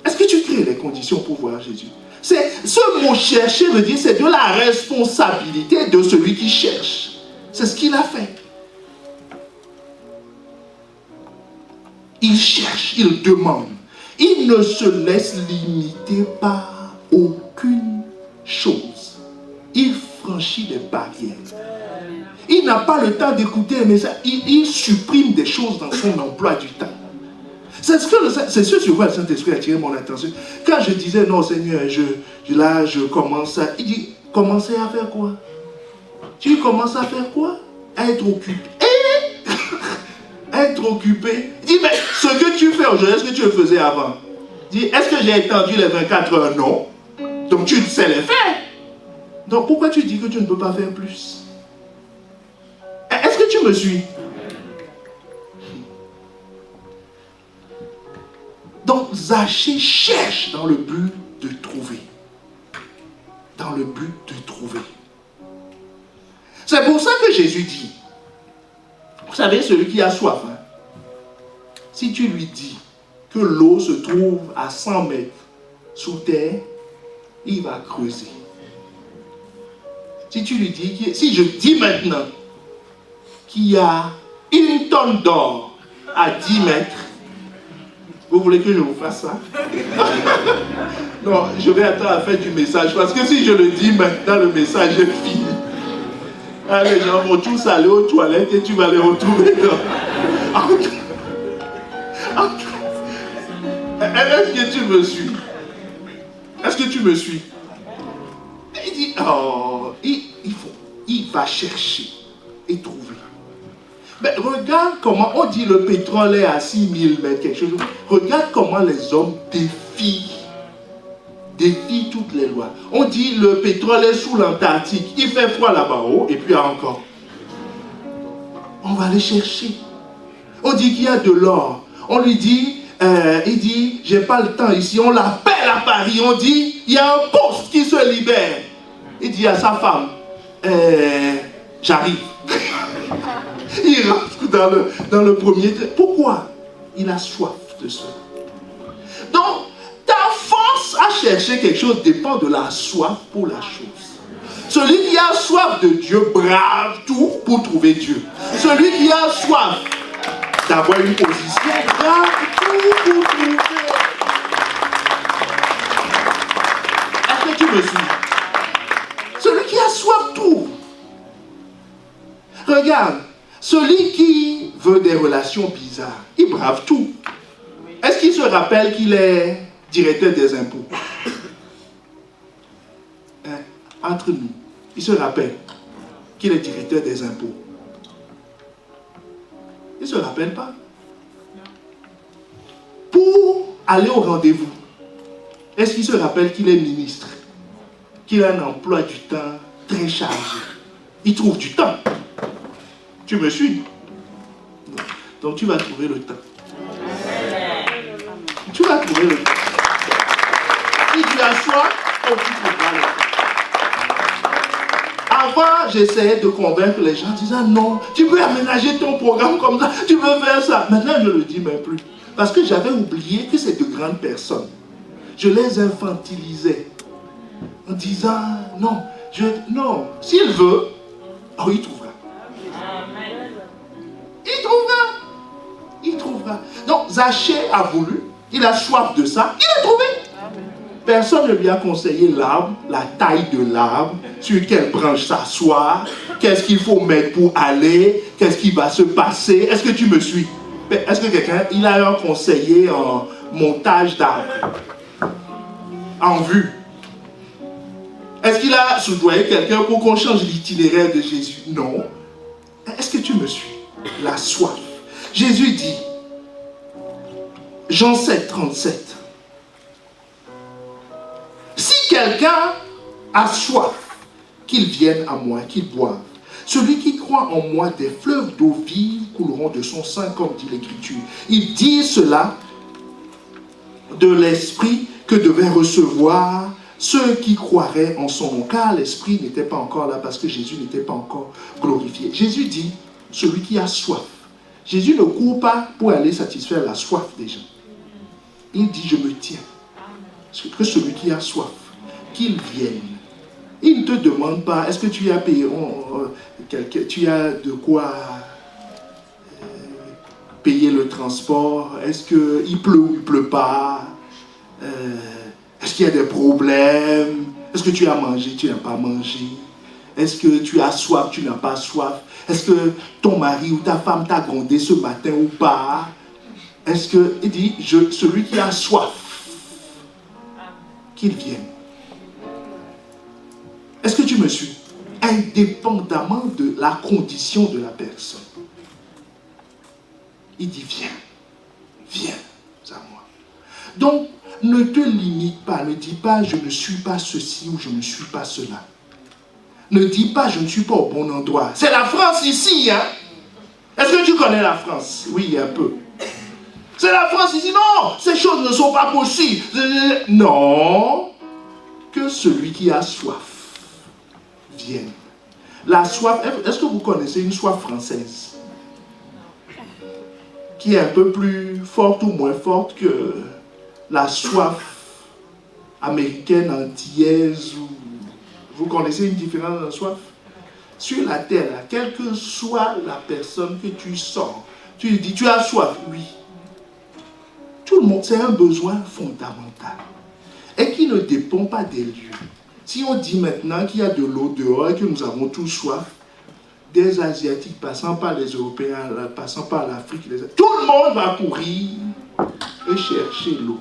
Est-ce que tu crées les conditions pour voir Jésus? Ce mot chercher veut dire c'est de la responsabilité de celui qui cherche. C'est ce qu'il a fait. Il cherche, il demande. Il ne se laisse limiter par aucune chose. Il franchit des barrières. Il n'a pas le temps d'écouter les messages. Il supprime des choses dans son emploi du temps. C'est ce sur quoi le Saint-Esprit a attiré mon attention. Quand je disais, non Seigneur, je commence à... Il dit, commencer à faire quoi? Tu commences à faire quoi? À être occupé. Être occupé. Il dit, mais ce que tu fais aujourd'hui, est-ce que tu le faisais avant? Il dit, est-ce que j'ai étendu les 24 heures? Non. Donc tu sais les faire. Donc pourquoi tu dis que tu ne peux pas faire plus? Est-ce que tu me suis? Donc Zachée cherche dans le but de trouver. Dans le but de trouver. C'est pour ça que Jésus dit, vous savez, celui qui a soif, hein, si tu lui dis que l'eau se trouve à 100 mètres sous terre, il va creuser. Si tu lui dis, si je dis maintenant qu'il y a 1 tonne d'or à 10 mètres, vous voulez que je vous fasse ça? Non, je vais attendre à la fin du message, parce que si je le dis maintenant, le message est fini. Ah, les gens vont tous aller aux toilettes et tu vas les retrouver dans... Est-ce que tu me suis? Est-ce que tu me suis? Il dit, oh, il va chercher et trouver. Mais regarde comment, on dit le pétrole est à 6000 mètres, quelque chose. Regarde comment les hommes défient toutes les lois. On dit le pétrole est sous l'Antarctique, il fait froid là-bas haut, et puis encore. On va aller chercher. On dit qu'il y a de l'or. On lui dit, il dit, j'ai pas le temps ici. On l'appelle à Paris. On dit, il y a un poste qui se libère. Il dit à sa femme, j'arrive. Il rentre dans le premier train. Pourquoi? Il a soif de cela. Donc, ta force à chercher quelque chose dépend de la soif pour la chose. Celui qui a soif de Dieu brave tout pour trouver Dieu. Celui qui a soif d'avoir une position brave tout pour trouver. Est-ce que tu me suis? Celui qui a soif tout. Regarde, celui qui veut des relations bizarres, il brave tout. Est-ce qu'il se rappelle qu'il est directeur des impôts? Entre nous, il se rappelle qu'il est directeur des impôts. Il ne se rappelle pas. Pour aller au rendez-vous, est-ce qu'il se rappelle qu'il est ministre? Qu'il a un emploi du temps très chargé? Il trouve du temps. Tu me suis? Donc tu vas trouver le temps. Tu vas trouver le temps. Si tu as soif, tu trouveras le temps. Avant, j'essayais de convaincre les gens en disant non, tu peux aménager ton programme comme ça, tu peux faire ça. Maintenant, je ne le dis même plus. Parce que j'avais oublié que c'est de grandes personnes. Je les infantilisais en disant non, s'il veut, il trouvera. Il trouvera. Donc, Zachée a voulu, il a soif de ça, il a trouvé. Personne ne lui a conseillé l'arbre, la taille de l'arbre, sur quelle branche s'asseoir, qu'est-ce qu'il faut mettre pour aller, qu'est-ce qui va se passer. Est-ce que tu me suis? Est-ce que quelqu'un, il a un conseiller en montage d'arbre, en vue? Est-ce qu'il a soudoyé quelqu'un pour qu'on change l'itinéraire de Jésus? Non. Est-ce que tu me suis? La soif. Jésus dit, Jean 7, 37, si quelqu'un a soif, qu'il vienne à moi, qu'il boive. Celui qui croit en moi, des fleuves d'eau vive couleront de son sein, comme dit l'Écriture. Il dit cela de l'Esprit que devaient recevoir ceux qui croiraient en son nom, car l'Esprit n'était pas encore là parce que Jésus n'était pas encore glorifié. Jésus dit, celui qui a soif. Jésus ne court pas pour aller satisfaire la soif des gens. Il dit, je me tiens. Que celui qui a soif, qu'il vienne. Il ne te demande pas, est-ce que tu as payé, tu as de quoi payer le transport? Est-ce qu'il pleut ou il ne pleut pas? Est-ce qu'il y a des problèmes? Est-ce que tu as mangé, tu n'as pas mangé? Est-ce que tu as soif, tu n'as pas soif? Est-ce que ton mari ou ta femme t'a grondé ce matin ou pas? Est-ce que, il dit, celui qui a soif, qu'il vienne. Est-ce que tu me suis? Indépendamment de la condition de la personne. Il dit, viens à moi. Donc, ne te limite pas, ne dis pas, je ne suis pas ceci ou je ne suis pas cela. Ne dis pas, je ne suis pas au bon endroit. C'est la France ici, hein? Est-ce que tu connais la France? Oui, un peu. C'est la France ici. Non, ces choses ne sont pas possibles. Non, que celui qui a soif vienne. La soif, est-ce que vous connaissez une soif française qui est un peu plus forte ou moins forte que la soif américaine, antillaise ou... Vous connaissez une différence de la soif? Sur la terre, quelle que soit la personne que tu sens, tu lui dis, tu as soif? Oui. Tout le monde, c'est un besoin fondamental et qui ne dépend pas des lieux. Si on dit maintenant qu'il y a de l'eau dehors et que nous avons tous soif, des Asiatiques passant par les Européens, passant par l'Afrique, tout le monde va courir et chercher l'eau.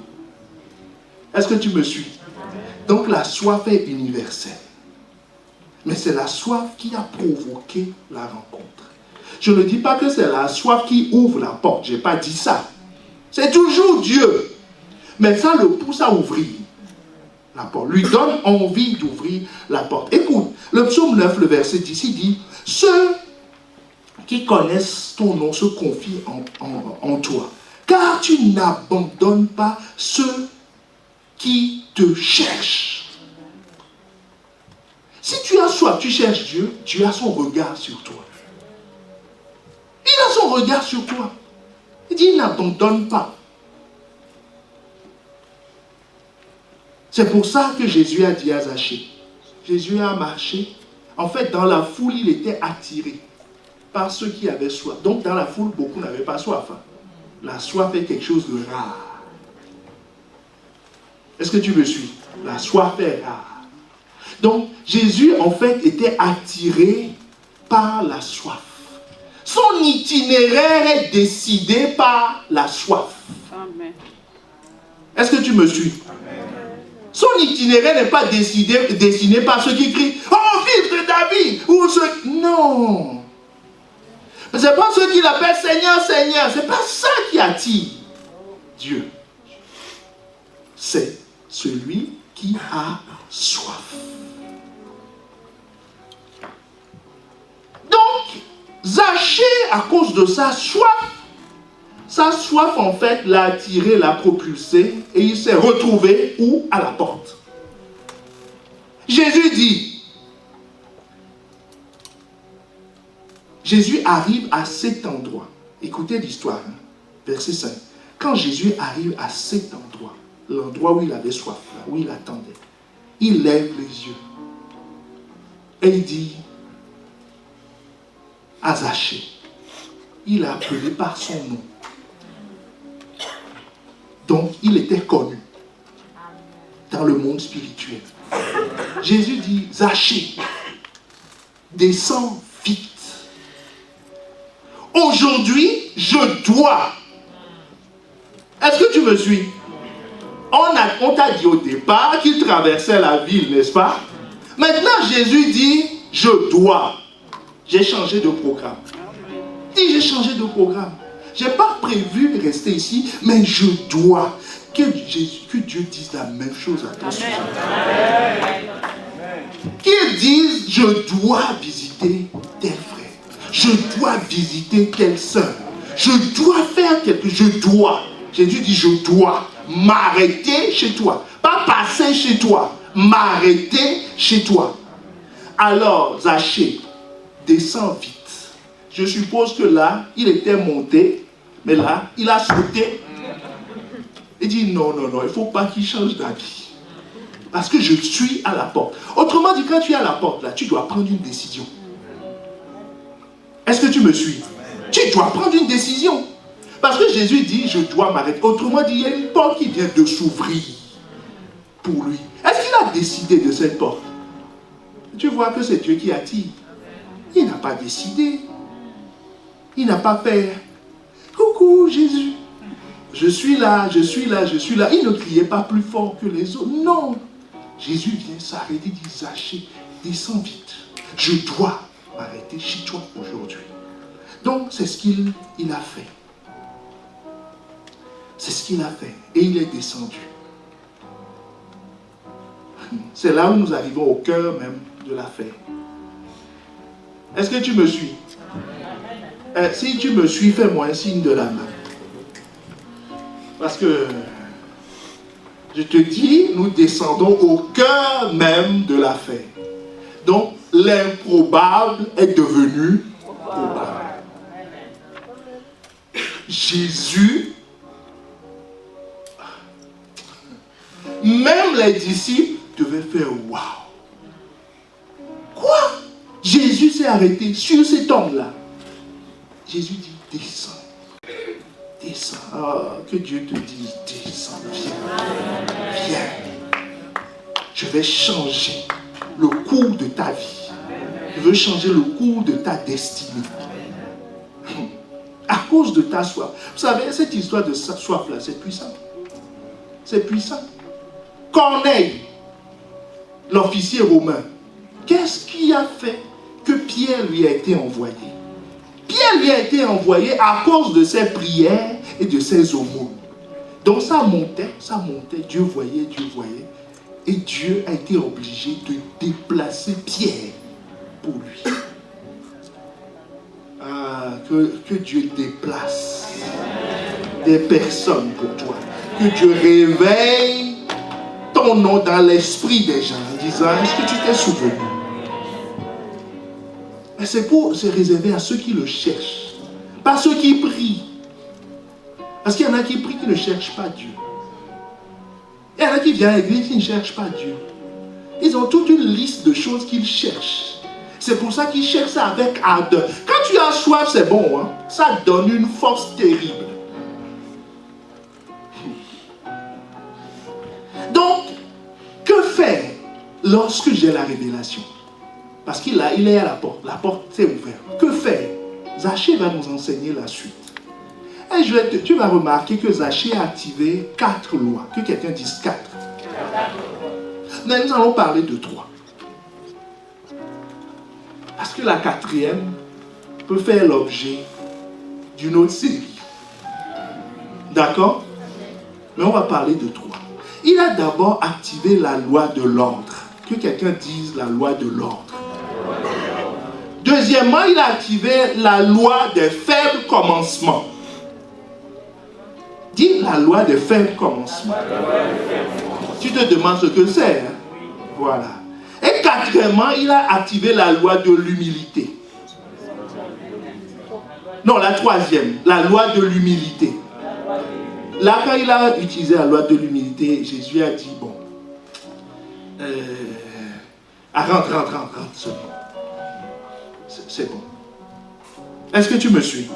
Est-ce que tu me suis? Donc la soif est universelle. Mais c'est la soif qui a provoqué la rencontre. Je ne dis pas que c'est la soif qui ouvre la porte. Je n'ai pas dit ça. C'est toujours Dieu. Mais ça le pousse à ouvrir la porte. Lui donne envie d'ouvrir la porte. Écoute, le psaume 9, le verset 10, il dit, ceux qui connaissent ton nom se confient en toi. Car tu n'abandonnes pas ceux qui te cherchent. Si tu as soif, tu cherches Dieu, Dieu a son regard sur toi. Il a son regard sur toi. Il dit, il n'abandonne pas. C'est pour ça que Jésus a dit à Zachée. Jésus a marché. En fait, dans la foule, il était attiré par ceux qui avaient soif. Donc, dans la foule, beaucoup n'avaient pas soif. La soif est quelque chose de rare. Est-ce que tu me suis? La soif est rare. Donc, Jésus, en fait, était attiré par la soif. Son itinéraire est décidé par la soif. Amen. Est-ce que tu me suis? Son itinéraire n'est pas dessiné par ceux qui crient « Oh, fils de David !» ou ceux... Non. Ce n'est pas ceux qui l'appellent « Seigneur, Seigneur ». Ce n'est pas ça qui attire Dieu. C'est celui qui a soif. Donc, Zachée, à cause de sa soif en fait l'a attiré, l'a propulsé et il s'est retrouvé où? À la porte. Jésus arrive à cet endroit. Écoutez l'histoire, hein? Verset 5. Quand Jésus arrive à cet endroit, l'endroit où il avait soif, là, où il attendait, il lève les yeux et il dit à Zachée, il a appelé par son nom. Donc, il était connu dans le monde spirituel. Jésus dit, Zachée, descends vite. Aujourd'hui, je dois. Est-ce que tu me suis? On t'a dit au départ qu'il traversait la ville, n'est-ce pas? Maintenant, Jésus dit, je dois. J'ai changé de programme. Dit, j'ai changé de programme. Je n'ai pas prévu de rester ici, mais je dois. Que Dieu dise la même chose à ton sujet. Qu'il dise, je dois visiter tel frère. Je dois visiter telle sœur. Je dois faire quelque chose. Je dois. Jésus dit, je dois m'arrêter chez toi. Pas passer chez toi. M'arrêter chez toi. Alors, Zachée, descends vite. Je suppose que là, il était monté, mais là, il a sauté. Il dit, non, il ne faut pas qu'il change d'avis. Parce que je suis à la porte. Autrement dit, quand tu es à la porte, là, tu dois prendre une décision. Est-ce que tu me suis? Tu dois prendre une décision. Parce que Jésus dit, je dois m'arrêter. Autrement dit, il y a une porte qui vient de s'ouvrir pour lui. Est-ce qu'il a décidé de cette porte? Tu vois que c'est Dieu qui attire. Il n'a pas décidé. Il n'a pas fait « Coucou Jésus, je suis là, je suis là, je suis là ». Il ne criait pas plus fort que les autres. Non. Jésus vient s'arrêter, dit « Zachée, descends vite. Je dois m'arrêter chez toi aujourd'hui ». Donc, c'est ce qu'il a fait. C'est ce qu'il a fait. Et il est descendu. C'est là où nous arrivons au cœur même de l'affaire. Est-ce que tu me suis? Si tu me suis, fais-moi un signe de la main. Parce que je te dis, nous descendons au cœur même de l'affaire. Donc, l'improbable est devenu probable. Jésus, même les disciples devaient faire waouh. Quoi? Jésus s'est arrêté sur cet homme-là. Jésus dit, descends. Descends. Oh, que Dieu te dise, descends, viens. Viens. Je vais changer le cours de ta vie. Je veux changer le cours de ta destinée. À cause de ta soif. Vous savez, cette histoire de soif-là, c'est puissant. C'est puissant. Corneille, l'officier romain, qu'est-ce qui a fait que Pierre lui a été envoyé? Pierre lui a été envoyé à cause de ses prières et de ses aumônes. Donc ça montait, Dieu voyait. Et Dieu a été obligé de déplacer Pierre pour lui. Ah, que Dieu déplace des personnes pour toi. Que Dieu réveille ton nom dans l'esprit des gens en disant, est-ce que tu t'es souvenu? Mais c'est réservé à ceux qui le cherchent, pas ceux qui prient. Parce qu'il y en a qui prient qui ne cherchent pas Dieu. Il y en a qui viennent à l'église qui ne cherchent pas Dieu. Ils ont toute une liste de choses qu'ils cherchent. C'est pour ça qu'ils cherchent ça avec ardeur. Quand tu as soif, c'est bon, hein? Ça donne une force terrible. Donc, que faire lorsque j'ai la révélation? Parce qu'il est à la porte. La porte s'est ouverte. Que faire? Zaché va nous enseigner la suite. Et tu vas remarquer que Zaché a activé 4 lois. Que quelqu'un dise 4. Mais nous allons parler de 3. Parce que la 4e peut faire l'objet d'une autre série. D'accord? Mais on va parler de 3. Il a d'abord activé la loi de l'ordre. Que quelqu'un dise la loi de l'ordre. Deuxièmement, il a activé la loi des faibles commencements. Dis la loi des faibles commencements. Tu te demandes ce que c'est. Hein? Voilà. Et quatrièmement, il a activé la loi de l'humilité. Non, la 3e, la loi de l'humilité. Là, quand il a utilisé la loi de l'humilité, Jésus a dit, bon, rentre seulement. C'est bon. Est-ce que tu me suis?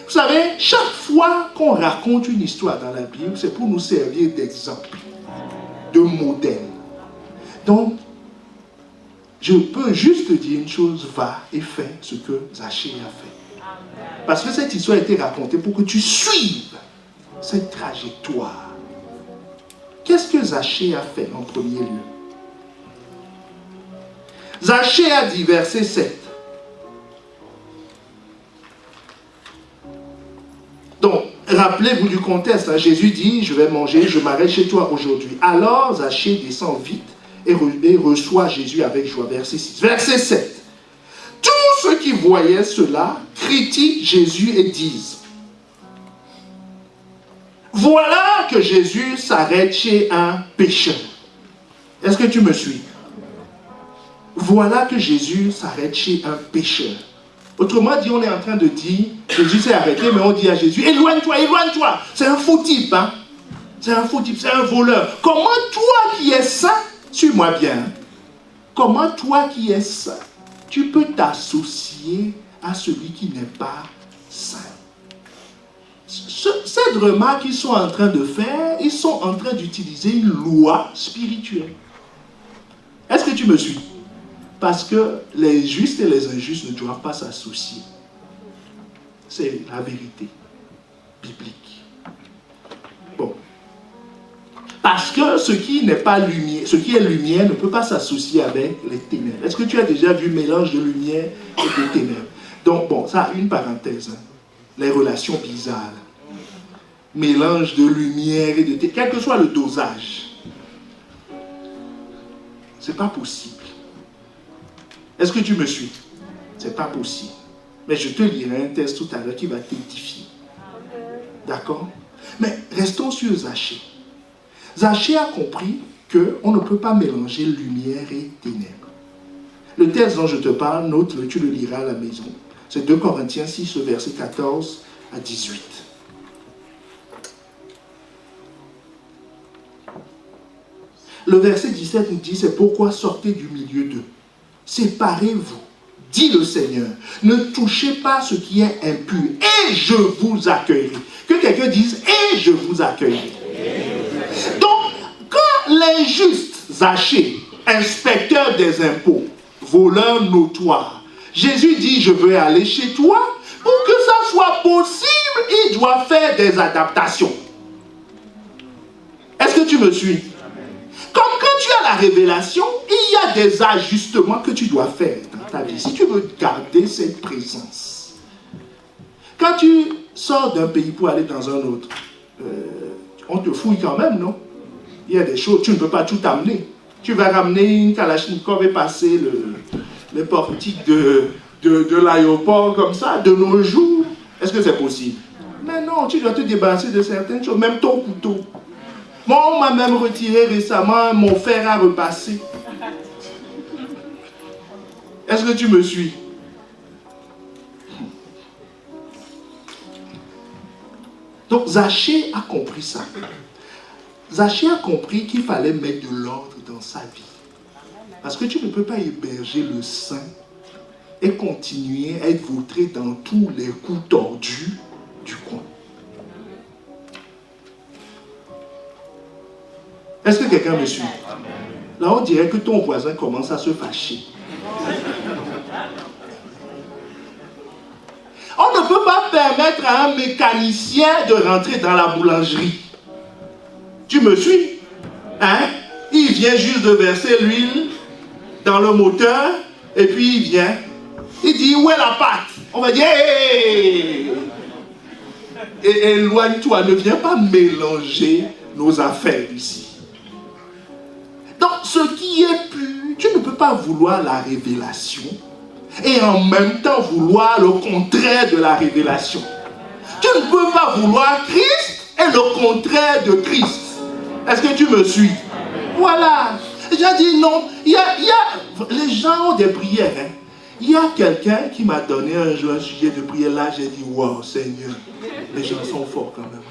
Vous savez, chaque fois qu'on raconte une histoire dans la Bible, c'est pour nous servir d'exemple, de modèle. Donc, je peux juste dire une chose, va et fais ce que Zaché a fait. Parce que cette histoire a été racontée pour que tu suives cette trajectoire. Qu'est-ce que Zaché a fait en premier lieu? Zaché a dit, verset 7. Donc, rappelez-vous du contexte. Hein, Jésus dit, je vais manger, je m'arrête chez toi aujourd'hui. Alors, Zaché descend vite et reçoit Jésus avec joie. Verset 6. Verset 7. Tous ceux qui voyaient cela critiquent Jésus et disent, voilà que Jésus s'arrête chez un pécheur. Est-ce que tu me suis? Voilà que Jésus s'arrête chez un pécheur. Autrement dit, on est en train de dire, Jésus s'est arrêté, mais on dit à Jésus, éloigne-toi, éloigne-toi. C'est un faux type, hein? C'est un faux type, c'est un voleur. Comment toi qui es saint, suis-moi bien, comment toi qui es saint, tu peux t'associer à celui qui n'est pas saint? Cette remarque qu'ils sont en train de faire, ils sont en train d'utiliser une loi spirituelle. Est-ce que tu me suis? Parce que les justes et les injustes ne doivent pas s'associer. C'est la vérité biblique. Bon. Parce que ce qui n'est pas lumière, ce qui est lumière ne peut pas s'associer avec les ténèbres. Est-ce que tu as déjà vu mélange de lumière et de ténèbres? Donc, bon, ça, une parenthèse. Hein. Les relations bizarres. Mélange de lumière et de ténèbres. Quel que soit le dosage. C'est pas possible. Est-ce que tu me suis? C'est pas possible. Mais je te lirai un texte tout à l'heure qui va t'édifier. D'accord? Mais restons sur Zaché. Zaché a compris qu'on ne peut pas mélanger lumière et ténèbres. Le texte dont je te parle, note-le, tu le liras à la maison. C'est 2 Corinthiens 6, verset 14 à 18. Le verset 17 nous dit, c'est pourquoi sortez du milieu d'eux. Séparez-vous, dit le Seigneur. Ne touchez pas ce qui est impur, et je vous accueillerai. Que quelqu'un dise, et je vous accueillerai. Donc, quand l'injuste Zaché, inspecteur des impôts, voleur notoire, Jésus dit, je veux aller chez toi, pour que ça soit possible, il doit faire des adaptations. Est-ce que tu me suis? Comme quand tu as la révélation, il y a des ajustements que tu dois faire dans ta vie. Si tu veux garder cette présence. Quand tu sors d'un pays pour aller dans un autre, on te fouille quand même, non? Il y a des choses, tu ne peux pas tout amener. Tu vas ramener une Kalachnikov et passer les portiques de l'aéroport comme ça, de nos jours. Est-ce que c'est possible? Mais non, tu dois te débarrasser de certaines choses, même ton couteau. Moi, on m'a même retiré récemment mon fer à repasser. Est-ce que tu me suis? Donc, Zachée a compris ça. Zachée a compris qu'il fallait mettre de l'ordre dans sa vie. Parce que tu ne peux pas héberger le saint et continuer à être vautré dans tous les coups tordus du coin. Est-ce que quelqu'un me suit? Là, on dirait que ton voisin commence à se fâcher. On ne peut pas permettre à un mécanicien de rentrer dans la boulangerie. Tu me suis? Hein? Il vient juste de verser l'huile dans le moteur et puis il vient. Il dit, où est la pâte? On va dire, hey! Et éloigne-toi, ne viens pas mélanger nos affaires ici. Donc, ce qui est pur, tu ne peux pas vouloir la révélation et en même temps vouloir le contraire de la révélation. Tu ne peux pas vouloir Christ et le contraire de Christ. Est-ce que tu me suis? Voilà. J'ai dit non. Les gens ont des prières. Hein. Il y a quelqu'un qui m'a donné un jour un sujet de prière. Là, j'ai dit, wow, Seigneur. Les gens sont forts quand même.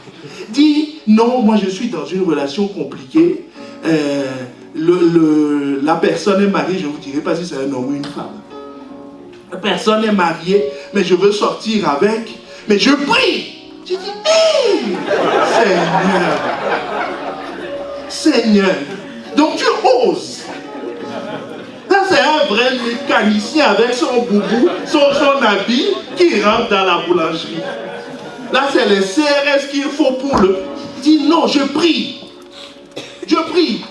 Dis, non, moi je suis dans une relation compliquée. La personne est mariée, je ne vous dirai pas si c'est un homme ou une femme. La personne est mariée, mais je veux sortir avec. Mais je prie. J'ai dit, hey, Seigneur. Donc tu oses. Ça c'est un vrai mécanicien avec son boubou, son habit qui rentre dans la boulangerie. Là c'est les CRS qu'il faut pour le... Il dit non, je prie. Je prie.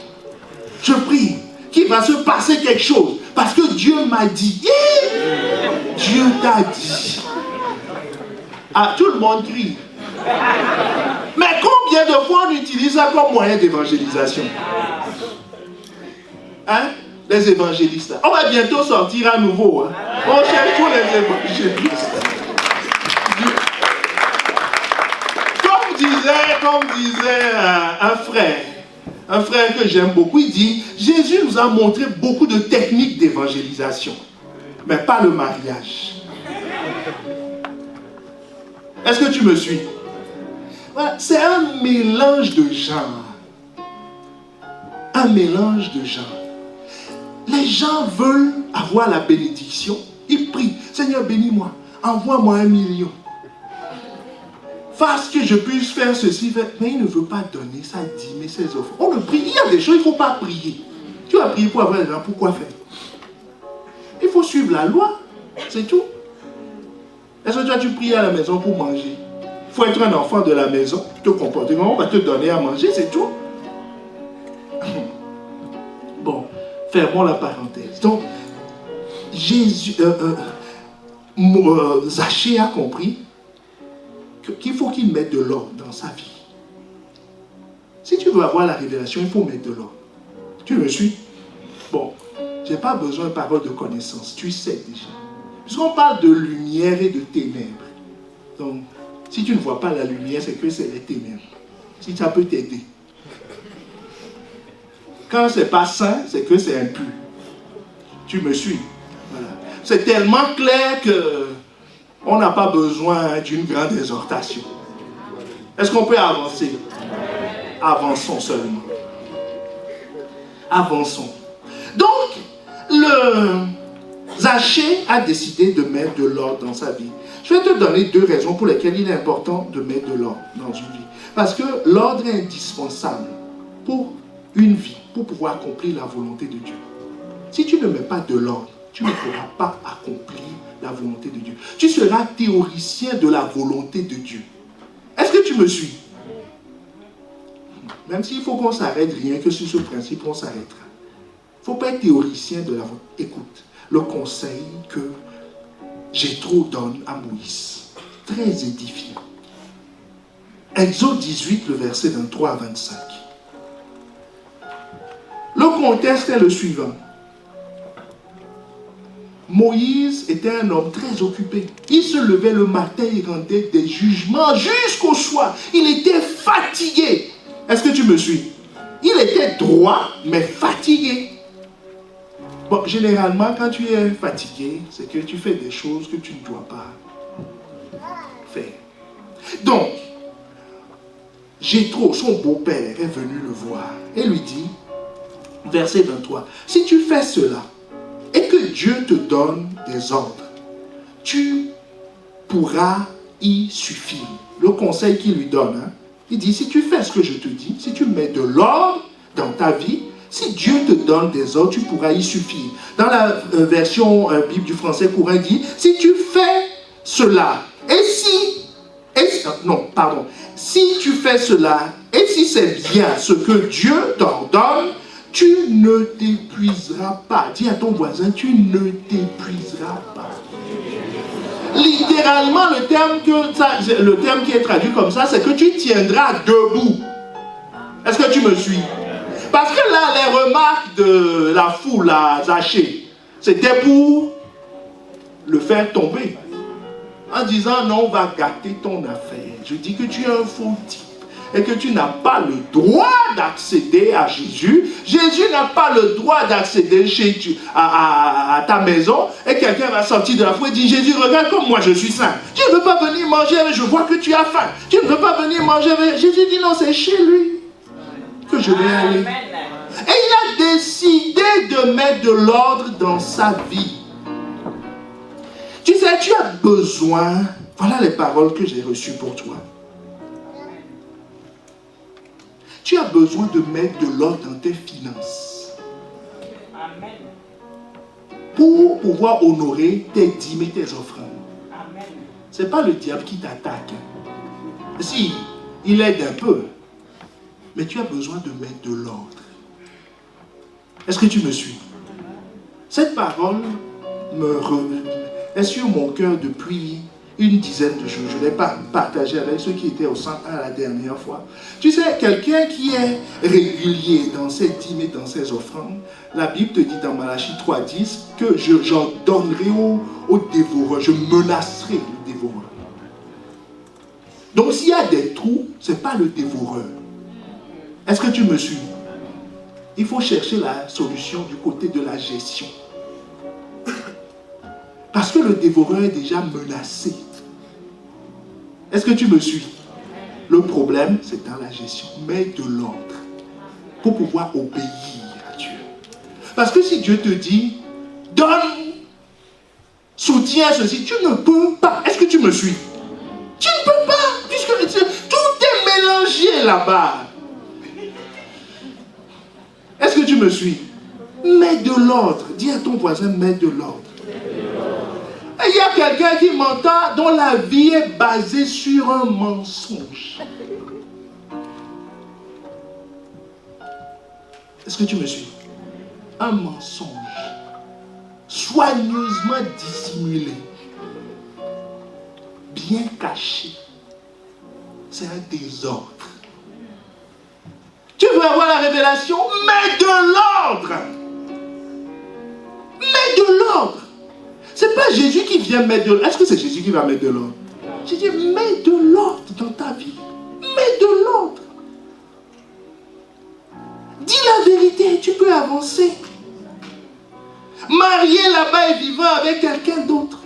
Je prie. Qu'il va se passer quelque chose. Parce que Dieu m'a dit. Dieu t'a dit. Ah, tout le monde crie. Mais combien de fois on utilise ça comme moyen d'évangélisation? Hein? Les évangélistes. On va bientôt sortir à nouveau. Hein? On cherche tous les évangélistes. Comme disait un frère que j'aime beaucoup, il dit, Jésus nous a montré beaucoup de techniques d'évangélisation, mais pas le mariage. Est-ce que tu me suis? Voilà, c'est un mélange de genres. Un mélange de genres. Les gens veulent avoir la bénédiction. Ils prient, Seigneur bénis-moi, envoie-moi 1 million. Fasse que je puisse faire ceci, mais il ne veut pas donner sa dîme et ses offres. On le prie, il y a des choses, il ne faut pas prier. Tu vas prier pour avoir l'argent, pourquoi faire? Il faut suivre la loi, c'est tout. Est-ce que toi tu pries à la maison pour manger? Il faut être un enfant de la maison, te comporter, on va te donner à manger, c'est tout. Bon, fermons la parenthèse. Donc, Zachée a compris qu'il faut qu'il mette de l'ordre dans sa vie. Si tu veux avoir la révélation, il faut mettre de l'ordre. Tu me suis? Bon, je n'ai pas besoin de paroles de connaissance, tu sais déjà. Puisqu'on parle de lumière et de ténèbres. Donc, si tu ne vois pas la lumière, c'est que c'est les ténèbres. Si ça peut t'aider. Quand c'est pas sain, c'est que c'est impur. Tu me suis? Voilà. C'est tellement clair que on n'a pas besoin d'une grande exhortation. Est-ce qu'on peut avancer? Avançons seulement. Avançons. Donc, Zachée a décidé de mettre de l'ordre dans sa vie. Je vais te donner 2 raisons pour lesquelles il est important de mettre de l'ordre dans une vie. Parce que l'ordre est indispensable pour une vie, pour pouvoir accomplir la volonté de Dieu. Si tu ne mets pas de l'ordre, tu ne pourras pas accomplir la volonté de Dieu. Tu seras théoricien de la volonté de Dieu. Est-ce que tu me suis? Même s'il faut qu'on s'arrête, rien que sur ce principe, on s'arrêtera. faut pas être théoricien de la voix. Écoute, le conseil que Jéthro donne à Moïse, très édifiant. Exode 18, le verset 23 à 25. Le contexte est le suivant. Moïse était un homme très occupé. Il se levait le matin, il rendait des jugements jusqu'au soir. Il était fatigué. Est-ce que tu me suis? Il était droit, mais fatigué. Bon, généralement, quand tu es fatigué, c'est que tu fais des choses que tu ne dois pas faire. Donc, Jéthro, son beau-père, est venu le voir et lui dit, verset 23, si tu fais cela, et que Dieu te donne des ordres, tu pourras y suffire. Le conseil qu'il lui donne, il dit, si tu fais ce que je te dis, si tu mets de l'ordre dans ta vie, si Dieu te donne des ordres, tu pourras y suffire. Dans la version Bible du français courant, il dit, si tu fais cela, si tu fais cela, et si c'est bien ce que Dieu t'ordonne, tu ne t'épuiseras pas. Dis à ton voisin, tu ne t'épuiseras pas. Littéralement, le terme qui est traduit comme ça, c'est que tu tiendras debout. Est-ce que tu me suis? Parce que là, les remarques de la foule à Zachée, c'était pour le faire tomber. En disant, non, on va gâter ton affaire. Je dis que tu es un faux type. Et que tu n'as pas le droit d'accéder à Jésus. Jésus n'a pas le droit d'accéder à ta maison. Et quelqu'un va sortir de la foi et dire, Jésus, regarde comme moi je suis saint. Tu ne veux pas venir manger avec, je vois que tu as faim. Tu ne veux pas venir manger avec. Jésus dit, non, c'est chez lui que je vais aller. Et il a décidé de mettre de l'ordre dans sa vie. Tu sais, tu as besoin, voilà les paroles que j'ai reçues pour toi. Tu as besoin de mettre de l'ordre dans tes finances. Amen. Pour pouvoir honorer tes dîmes et tes offrandes. Ce n'est pas le diable qui t'attaque. Si, il aide un peu. Mais tu as besoin de mettre de l'ordre. Est-ce que tu me suis? Cette parole est sur mon cœur depuis une dizaine de jours. Je ne l'ai pas partagé avec ceux qui étaient au centre la dernière fois. Tu sais, quelqu'un qui est régulier dans ses dîmes et dans ses offrandes, la Bible te dit dans Malachie 3,10 que j'en donnerai au dévoreur, je menacerai le dévoreur. Donc s'il y a des trous, ce n'est pas le dévoreur. Est-ce que tu me suis? Il faut chercher la solution du côté de la gestion. Parce que le dévoreur est déjà menacé. Est-ce que tu me suis? Le problème, c'est dans la gestion. Mets de l'ordre pour pouvoir obéir à Dieu. Parce que si Dieu te dit, donne, soutiens ceci, tu ne peux pas. Est-ce que tu me suis? Tu ne peux pas, puisque tout est mélangé là-bas. Est-ce que tu me suis? Mets de l'ordre. Dis à ton voisin, mets de l'ordre. Et il y a quelqu'un qui m'entend dont la vie est basée sur un mensonge. Est-ce que tu me suis? Un mensonge soigneusement dissimulé, bien caché. C'est un désordre. Tu veux avoir la révélation? Mets de l'ordre. Mets de l'ordre. C'est pas Jésus qui vient mettre de l'ordre. Est-ce que c'est Jésus qui va mettre de l'ordre? J'ai dit, mets de l'ordre dans ta vie. Mets de l'ordre. Dis la vérité, tu peux avancer. Marié là-bas et vivant avec quelqu'un d'autre.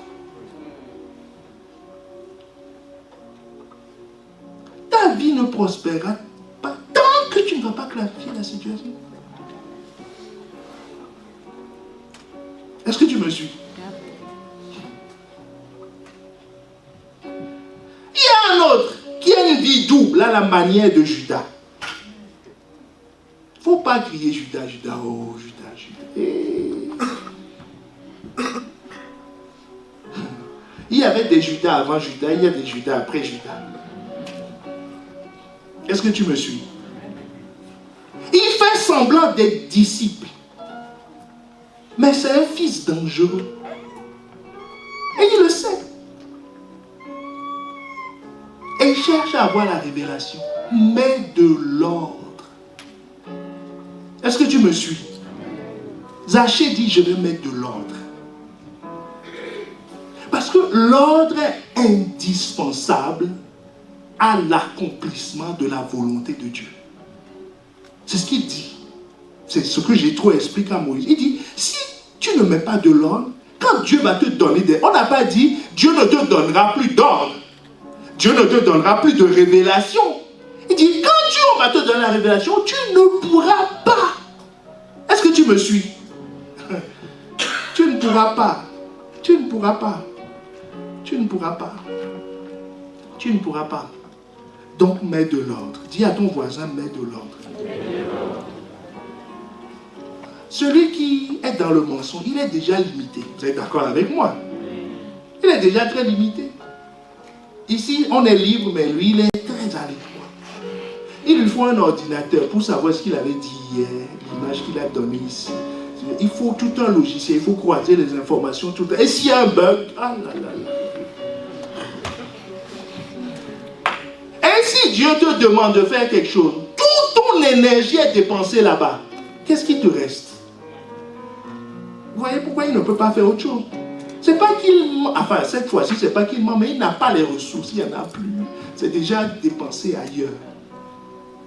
Ta vie ne prospérera pas tant que tu ne vas pas clarifier la situation. Est-ce que tu me suis? Il y a un autre qui a une vie double à la manière de Judas. Il ne faut pas crier Judas, Judas, oh Judas, Judas. Il y avait des Judas avant Judas, il y a des Judas après Judas. Est-ce que tu me suis? Il fait semblant d'être disciple. Mais c'est un fils dangereux. Et il le sait. Et il cherche à avoir la révélation. Mets de l'ordre. Est-ce que tu me suis? Zachée dit, je vais mettre de l'ordre. Parce que l'ordre est indispensable à l'accomplissement de la volonté de Dieu. C'est ce qu'il dit. C'est ce que j'ai trop expliqué à Moïse. Il dit, si tu ne mets pas de l'ordre, quand Dieu va te donner des... On n'a pas dit, Dieu ne te donnera plus d'ordre. Dieu ne te donnera plus de révélation. Il dit, quand Dieu va te donner la révélation, tu ne pourras pas. Est-ce que tu me suis? Tu ne pourras pas. Tu ne pourras pas. Tu ne pourras pas. Tu ne pourras pas. Donc, mets de l'ordre. Dis à ton voisin, mets de l'ordre. Celui qui est dans le mensonge, il est déjà limité. Vous êtes d'accord avec moi? Il est déjà très limité. Ici, on est libre, mais lui, il est très à l'étroit. Il lui faut un ordinateur pour savoir ce qu'il avait dit hier, l'image qu'il a donnée ici. Il faut tout un logiciel, il faut croiser les informations. Tout... Et s'il y a un bug, ah là là là. Et si Dieu te demande de faire quelque chose, toute ton énergie est dépensée là-bas, qu'est-ce qui te reste? Vous voyez pourquoi il ne peut pas faire autre chose? C'est pas qu'il... Enfin, cette fois-ci, c'est pas qu'il ment, mais il n'a pas les ressources, il n'y en a plus. C'est déjà dépensé ailleurs.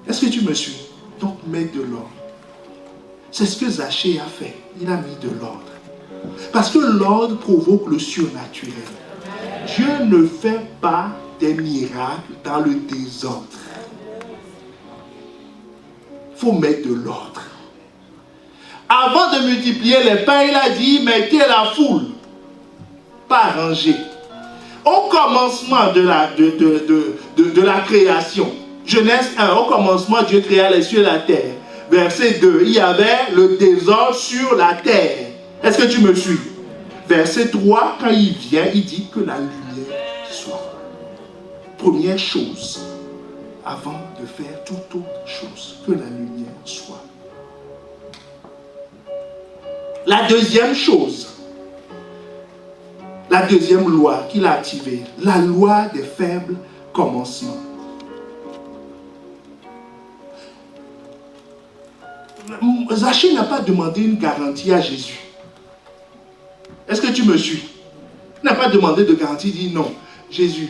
Est-ce que tu me suis? Donc, mets de l'ordre. C'est ce que Zachée a fait. Il a mis de l'ordre. Parce que l'ordre provoque le surnaturel. Dieu ne fait pas des miracles dans le désordre. Il faut mettre de l'ordre. Avant de multiplier les pains, il a dit, mettez la foule par rangée. Au commencement de la création, Genèse 1, au commencement, Dieu créa les cieux et la terre. Verset 2, il y avait le désordre sur la terre. Est-ce que tu me suis? Verset 3, quand il vient, il dit que la lumière soit. Première chose, avant de faire toute autre chose, que la lumière soit. La deuxième chose, la deuxième loi qu'il a activée, la loi des faibles commencements. Zachée n'a pas demandé une garantie à Jésus. Est-ce que tu me suis? Il n'a pas demandé de garantie, il dit non. Jésus,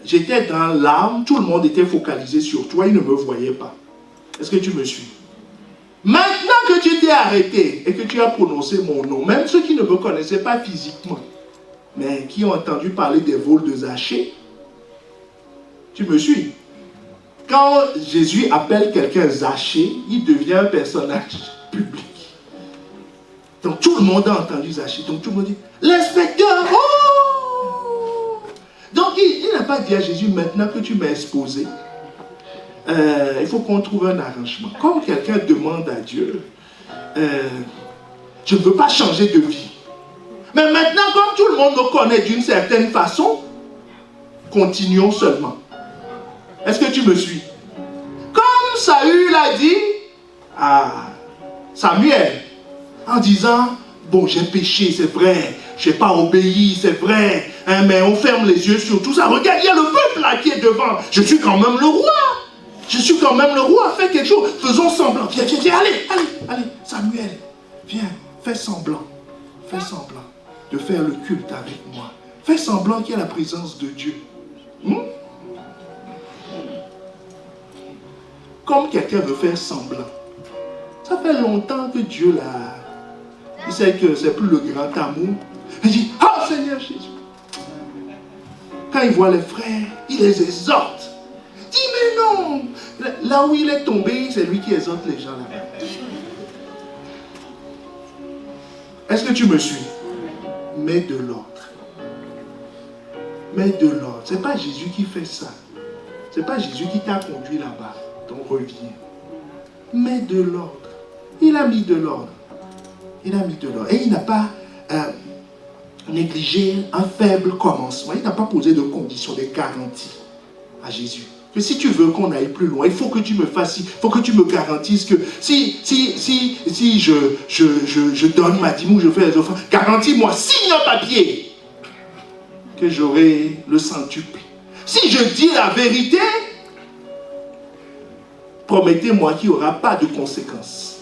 j'étais dans l'âme, tout le monde était focalisé sur toi, il ne me voyait pas. Est-ce que tu me suis? Maintenant que tu t'es arrêté et que tu as prononcé mon nom, même ceux qui ne me connaissaient pas physiquement, mais qui ont entendu parler des vols de Zachée, tu me suis? Quand Jésus appelle quelqu'un Zachée, il devient un personnage public. Donc tout le monde a entendu Zachée. Donc tout le monde dit, l'inspecteur, oh! Donc il n'a pas dit à Jésus, maintenant que tu m'as exposé, il faut qu'on trouve un arrangement. Comme quelqu'un demande à Dieu, je ne veux pas changer de vie. Mais maintenant, comme tout le monde me connaît d'une certaine façon, continuons seulement. Est-ce que tu me suis? Comme Saül a dit à Samuel, en disant, bon, j'ai péché, c'est vrai, je n'ai pas obéi, c'est vrai, hein, mais on ferme les yeux sur tout ça. Regarde, il y a le peuple là qui est devant. Je suis quand même le roi. Je suis quand même le roi. Fais quelque chose. Faisons semblant. Viens, allez, Samuel, viens, fais semblant. Fais semblant de faire le culte avec moi. Fais semblant qu'il y a la présence de Dieu. Comme quelqu'un veut faire semblant. Ça fait longtemps que Dieu l'a... Il sait que c'est plus le grand amour. Il dit, ah Seigneur Jésus. Quand il voit les frères, il les exhorte. Il dit, mais non. Là où il est tombé, c'est lui qui exhorte les gens là-bas. Est-ce que tu me suis? Mets de l'ordre. Mets de l'ordre. Ce n'est pas Jésus qui fait ça. Ce n'est pas Jésus qui t'a conduit là-bas. Donc reviens. Mets de l'ordre. Il a mis de l'ordre. Il a mis de l'ordre. Et il n'a pas négligé un faible commencement. Il n'a pas posé de conditions, de garanties. à Jésus que si tu veux qu'on aille plus loin, il faut que tu me fasses, il faut que tu me garantisses que si je donne ma dîme ou je fais les offrandes, garantis-moi, signe un papier que j'aurai le centuple. Si je dis la vérité, promettez-moi qu'il n'y aura pas de conséquences.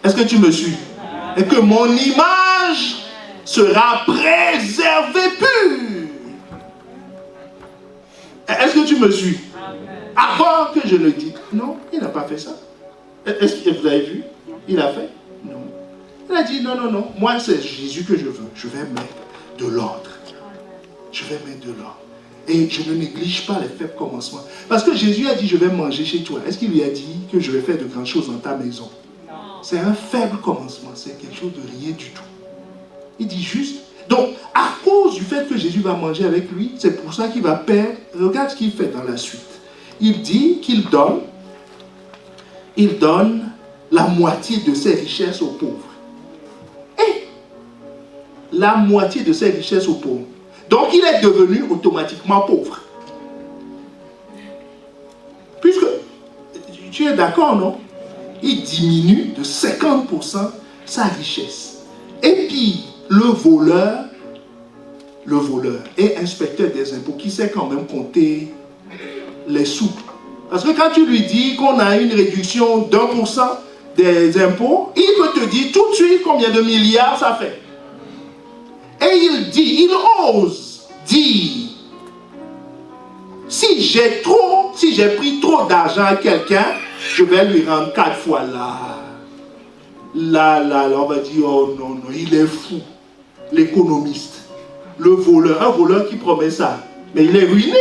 Est-ce que tu me suis? Et que mon image sera préservée pure. Est-ce que tu me suis? Avant que je le dise. Non, il n'a pas fait ça. Est-ce que vous avez vu? Il a fait? Non. Il a dit non. Moi, c'est Jésus que je veux. Je vais mettre de l'ordre. Je vais mettre de l'ordre. Et je ne néglige pas les faibles commencements. Parce que Jésus a dit, je vais manger chez toi. Est-ce qu'il lui a dit que je vais faire de grandes choses dans ta maison? Non. C'est un faible commencement. C'est quelque chose de rien du tout. Il dit juste. Donc, à cause du fait que Jésus va manger avec lui, c'est pour ça qu'il va perdre. Regarde ce qu'il fait dans la suite. Il dit qu'il donne la moitié de ses richesses aux pauvres. Et la moitié de ses richesses aux pauvres. Donc, il est devenu automatiquement pauvre. Puisque, tu es d'accord, non? Il diminue de 50% sa richesse. Et puis, le voleur est inspecteur des impôts qui sait quand même compter les sous. Parce que quand tu lui dis qu'on a une réduction d'1% des impôts, il peut te dire tout de suite combien de milliards ça fait. Et il ose dire, si j'ai pris trop d'argent à quelqu'un, je vais lui rendre 4 fois là, on va dire, oh non, il est fou. L'économiste, un voleur qui promet ça, mais il est ruiné.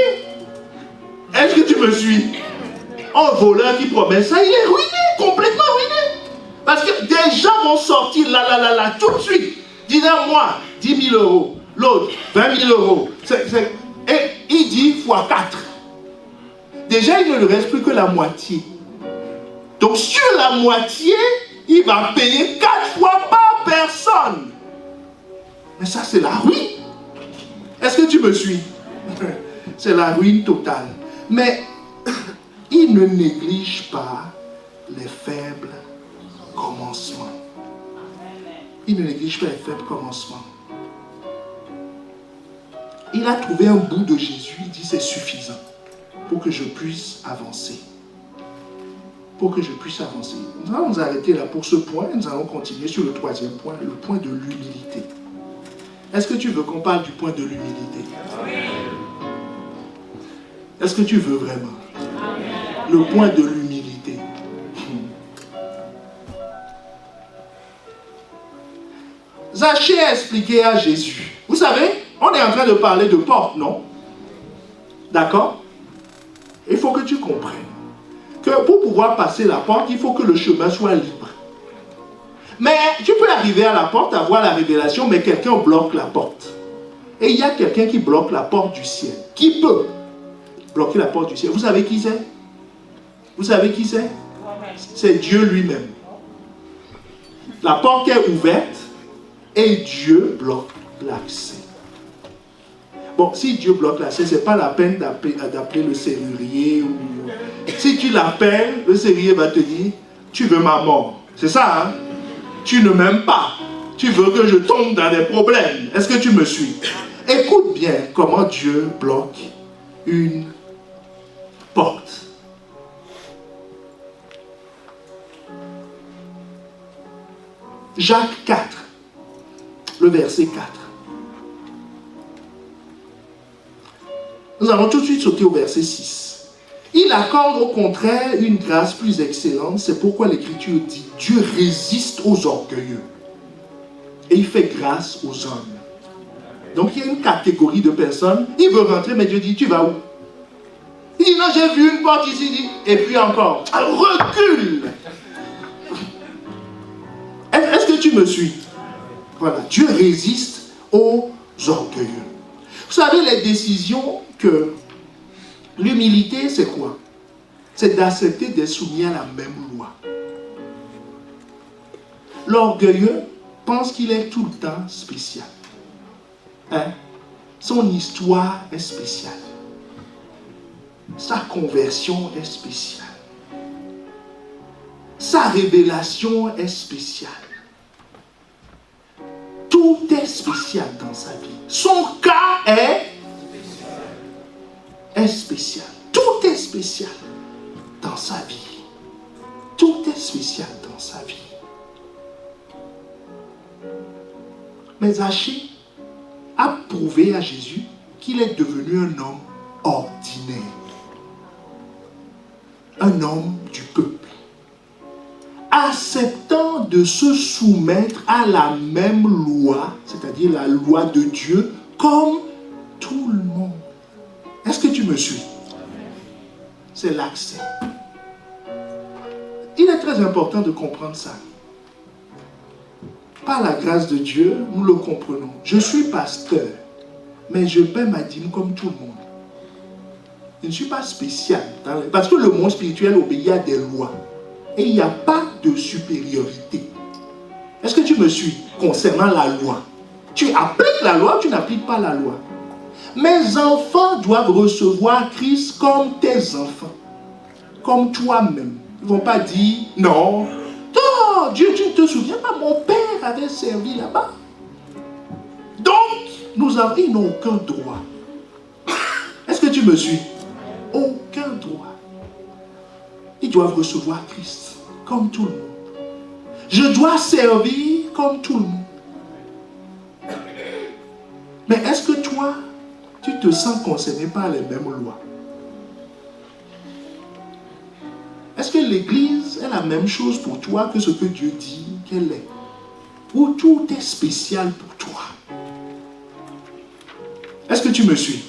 Est-ce que tu me suis? Un voleur qui promet ça, il est ruiné, complètement ruiné. Parce que des gens vont sortir là, tout de suite. Dis-moi, 10 000 euros, l'autre, 20 000 euros. Et il dit fois 4. Déjà, il ne lui reste plus que la moitié. Donc, sur la moitié, il va payer 4 fois par personne. Mais ça, c'est la ruine. Est-ce que tu me suis? C'est la ruine totale. Mais il ne néglige pas les faibles commencements. Il ne néglige pas les faibles commencements. Il a trouvé un bout de Jésus. Il dit c'est suffisant pour que je puisse avancer. Pour que je puisse avancer. Nous allons nous arrêter là pour ce point. Nous allons continuer sur le 3e point, le point de l'humilité. Est-ce que tu veux qu'on parle du point de l'humilité? Oui. Est-ce que tu veux vraiment? Oui. Le point de l'humilité. Zachée a expliqué à Jésus. Vous savez, on est en train de parler de porte, non? D'accord? Il faut que tu comprennes que pour pouvoir passer la porte, il faut que le chemin soit libre. Mais tu peux arriver à la porte, avoir la révélation, mais quelqu'un bloque la porte. Et il y a quelqu'un qui bloque la porte du ciel. Qui peut bloquer la porte du ciel? Vous savez qui c'est? Vous savez qui c'est? C'est Dieu lui-même. La porte est ouverte et Dieu bloque l'accès. Bon, si Dieu bloque l'accès, ce n'est pas la peine d'appeler le serrurier. Si tu l'appelles, le serrurier va te dire, tu veux ma mort. C'est ça, hein? Tu ne m'aimes pas. Tu veux que je tombe dans des problèmes. Est-ce que tu me suis? Écoute bien comment Dieu bloque une porte. Jacques 4, le verset 4. Nous allons tout de suite sauter au verset 6. Il accorde au contraire une grâce plus excellente. C'est pourquoi l'Écriture dit « Dieu résiste aux orgueilleux et il fait grâce aux hommes. » Donc il y a une catégorie de personnes. Il veut rentrer, mais Dieu dit « Tu vas où ?» Il dit « Non, j'ai vu une porte ici. » Et puis encore « Recule !» Est-ce que tu me suis? Voilà. Dieu résiste aux orgueilleux. Vous savez, les décisions que... L'humilité, c'est quoi? C'est d'accepter d'être soumis à la même loi. L'orgueilleux pense qu'il est tout le temps spécial. Hein? Son histoire est spéciale. sa conversion est spéciale. Sa révélation est spéciale. Tout est spécial dans sa vie. Son cas est spécial. Tout est spécial dans sa vie. Tout est spécial dans sa vie. Mais Zachée a prouvé à Jésus qu'il est devenu un homme ordinaire. Un homme du peuple. Acceptant de se soumettre à la même loi, c'est-à-dire la loi de Dieu, comme tout le monde. Est-ce que tu me suis? C'est l'accès. Il est très important de comprendre ça. Par la grâce de Dieu, nous le comprenons. Je suis pasteur, mais je paie ma dîme comme tout le monde. Je ne suis pas spécial. Parce que le monde spirituel obéit à des lois. Et il n'y a pas de supériorité. Est-ce que tu me suis concernant la loi? Tu appliques la loi ou tu n'appliques pas la loi? Mes enfants doivent recevoir Christ comme tes enfants. Comme toi-même. Ils ne vont pas dire, non, oh, Dieu, tu ne te souviens pas, mon père avait servi là-bas. Donc, ils n'ont aucun droit. Est-ce que tu me suis? Aucun droit. Ils doivent recevoir Christ comme tout le monde. Je dois servir comme tout le monde. Mais est-ce que toi, tu te sens concerné par les mêmes lois? Est-ce que l'Église est la même chose pour toi que ce que Dieu dit qu'elle est? Ou tout est spécial pour toi? Est-ce que tu me suis?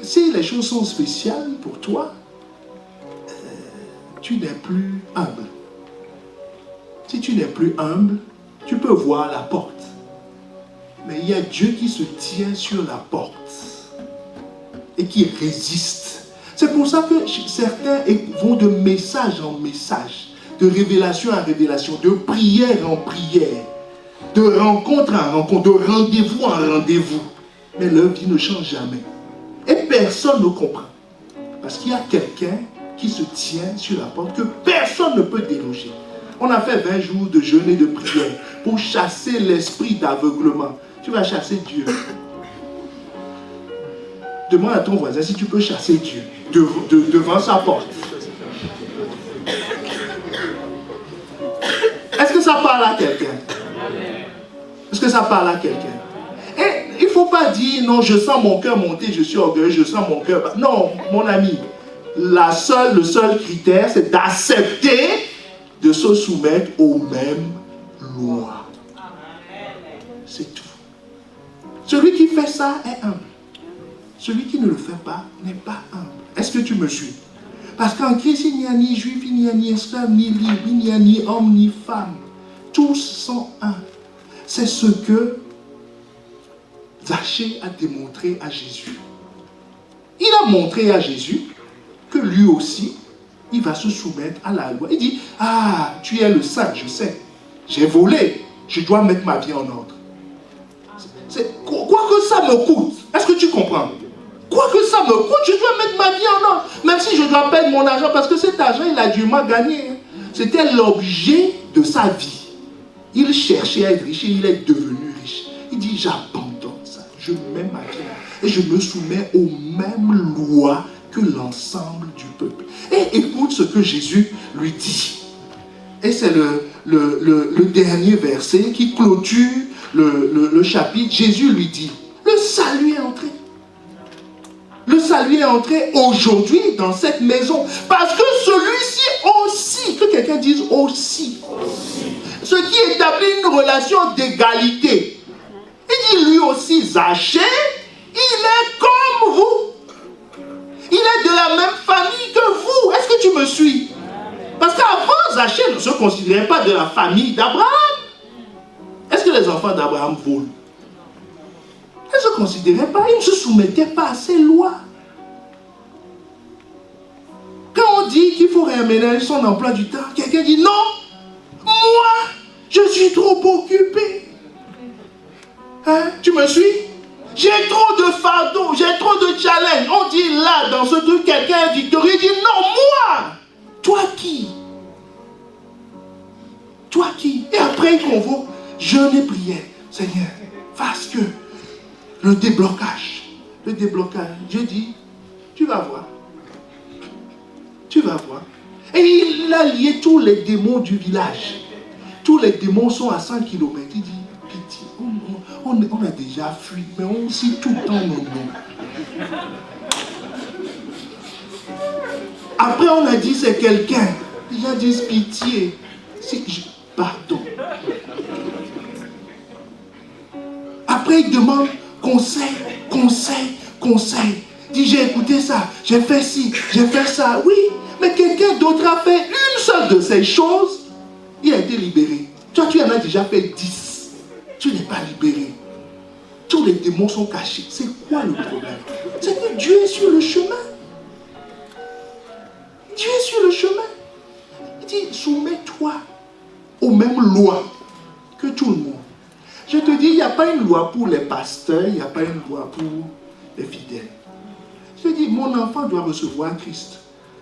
Si les choses sont spéciales pour toi, tu n'es plus humble. Si tu n'es plus humble, tu peux voir la porte. Mais il y a Dieu qui se tient sur la porte et qui résiste. C'est pour ça que certains vont de message en message, de révélation à révélation, de prière en prière, de rencontre en rencontre, de rendez-vous en rendez-vous. Mais leur vie ne change jamais. Et personne ne comprend. Parce qu'il y a quelqu'un qui se tient sur la porte que personne ne peut déloger. On a fait 20 jours de jeûne et de prière pour chasser l'esprit d'aveuglement. Tu vas chasser Dieu. Demande à ton voisin si tu peux chasser Dieu devant sa porte. Est-ce que ça parle à quelqu'un? Est-ce que ça parle à quelqu'un? Et il ne faut pas dire, non, je sens mon cœur monter, je suis orgueilleux, je sens mon cœur... Non, mon ami, le seul critère, c'est d'accepter de se soumettre aux mêmes lois. C'est tout. Celui qui fait ça est humble. Celui qui ne le fait pas n'est pas humble. Est-ce que tu me suis? Parce qu'en Christ, il n'y a ni juif, il n'y a ni esclave, ni libre, il n'y a ni homme, ni femme. Tous sont un. C'est ce que Zachée a démontré à Jésus. Il a montré à Jésus que lui aussi, il va se soumettre à la loi. Il dit, ah, tu es le saint, je sais. J'ai volé, je dois mettre ma vie en ordre. Quoi que ça me coûte, est-ce que tu comprends? Quoi que ça me coûte, je dois mettre ma vie en ordre. Même si je dois perdre mon argent, parce que cet argent, il a durement gagné. C'était l'objet de sa vie. Il cherchait à être riche et il est devenu riche. Il dit, j'abandonne ça. Je mets ma vie et je me soumets aux mêmes lois que l'ensemble du peuple. Et écoute ce que Jésus lui dit. Et c'est le dernier verset qui clôture le chapitre. Jésus lui dit, le salut est entré. Le salut est entré aujourd'hui dans cette maison. Parce que celui-ci aussi, que quelqu'un dise aussi, ce qui établit une relation d'égalité. Il dit lui aussi, Zachée, il est comme vous. Il est de la même famille que vous. Est-ce que tu me suis? Parce qu'avant, Zachée ne se considérait pas de la famille d'Abraham. Est-ce que les enfants d'Abraham volent? Ils ne se considéraient pas, ils ne se soumettaient pas à ces lois. Quand on dit qu'il faut réaménager son emploi du temps, quelqu'un dit non, moi, je suis trop occupé. Hein? Tu me suis? J'ai trop de fardeaux, j'ai trop de challenges. On dans ce truc, quelqu'un est victorieux, il dit non, moi. Toi qui? Toi qui? Et après, il convoque jeûne et prière. Seigneur, fasse que le déblocage. Dieu dit, tu vas voir. Tu vas voir. Et il a lié tous les démons du village. Tous les démons sont à 100 km. Il dit, pitié, on a déjà fui, mais on cite tout le temps nos noms. Après, on a dit, c'est quelqu'un. Il a dit, pitié. Pardon. Après, il demande conseil. Il dit, j'ai écouté ça, j'ai fait ci, j'ai fait ça. Oui, mais quelqu'un d'autre a fait une seule de ces choses. Il a été libéré. Toi, tu en as déjà fait 10. Tu n'es pas libéré. Tous les démons sont cachés. C'est quoi le problème? C'est que Dieu est sur le chemin. Dieu est sur le chemin. Il dit, soumets-toi aux mêmes lois que tout le monde. Je te dis, il n'y a pas une loi pour les pasteurs, il n'y a pas une loi pour les fidèles. Je te dis, mon enfant doit recevoir Christ.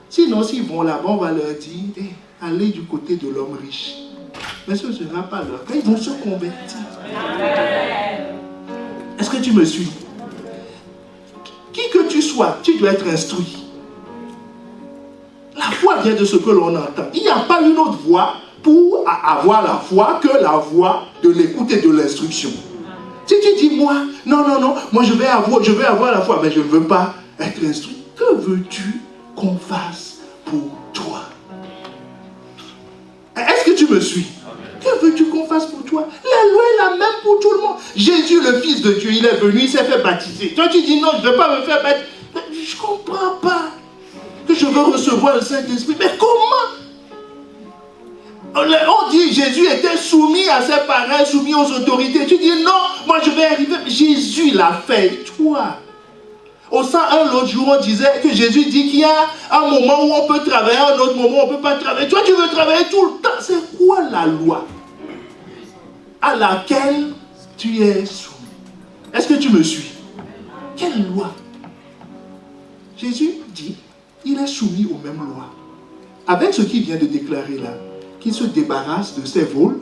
Sinon, s'ils vont là-bas, on va leur dire, hey, allez du côté de l'homme riche. Mais ce ne sera pas leur cas, ils vont se convertir. Est-ce que tu me suis? Qui que tu sois, tu dois être instruit. La foi vient de ce que l'on entend. Il n'y a pas une autre voie pour avoir la foi que la voie de l'écoute et de l'instruction. Si tu dis, moi, non, moi je vais avoir la foi, mais je ne veux pas être instruit. Que veux-tu qu'on fasse pour toi? Est-ce que tu me suis? Que veux-tu qu'on fasse pour toi? La loi est la même pour tout le monde. Jésus, le Fils de Dieu, il est venu, il s'est fait baptiser. Toi, tu dis non, je ne veux pas me faire baptiser. Je ne comprends pas que je veux recevoir le Saint-Esprit. Mais comment? On dit Jésus était soumis à ses parents, soumis aux autorités. Tu dis non, moi je vais arriver. Jésus l'a fait. Toi. Au 101, l'autre jour, on disait que Jésus dit qu'il y a un moment où on peut travailler, un autre moment où on ne peut pas travailler. Toi, tu veux travailler tout le temps. C'est quoi la loi à laquelle tu es soumis? Est-ce que tu me suis? Quelle loi? Jésus dit, il est soumis aux mêmes lois. Avec ce qu'il vient de déclarer là, qu'il se débarrasse de ses vols,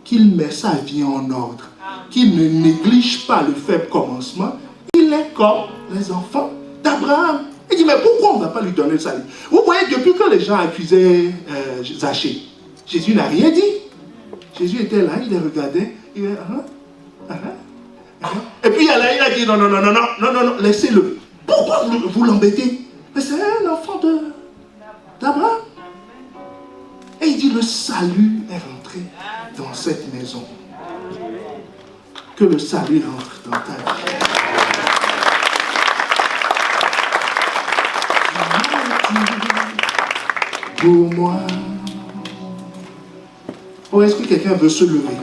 qu'il met sa vie en ordre, qu'il ne néglige pas le faible commencement. Il est comme les enfants d'Abraham. Il dit, mais pourquoi on ne va pas lui donner le salut? Vous voyez, depuis que les gens accusaient Zachée, Jésus n'a rien dit. Jésus était là, il les regardait, il dit, et puis il a dit, non, laissez-le. Pourquoi vous l'embêtez? Mais c'est un enfant d'Abraham. Et il dit, le salut est rentré dans cette maison. Que le salut rentre dans ta vie. Pour moi. Oh, est-ce que quelqu'un veut se lever?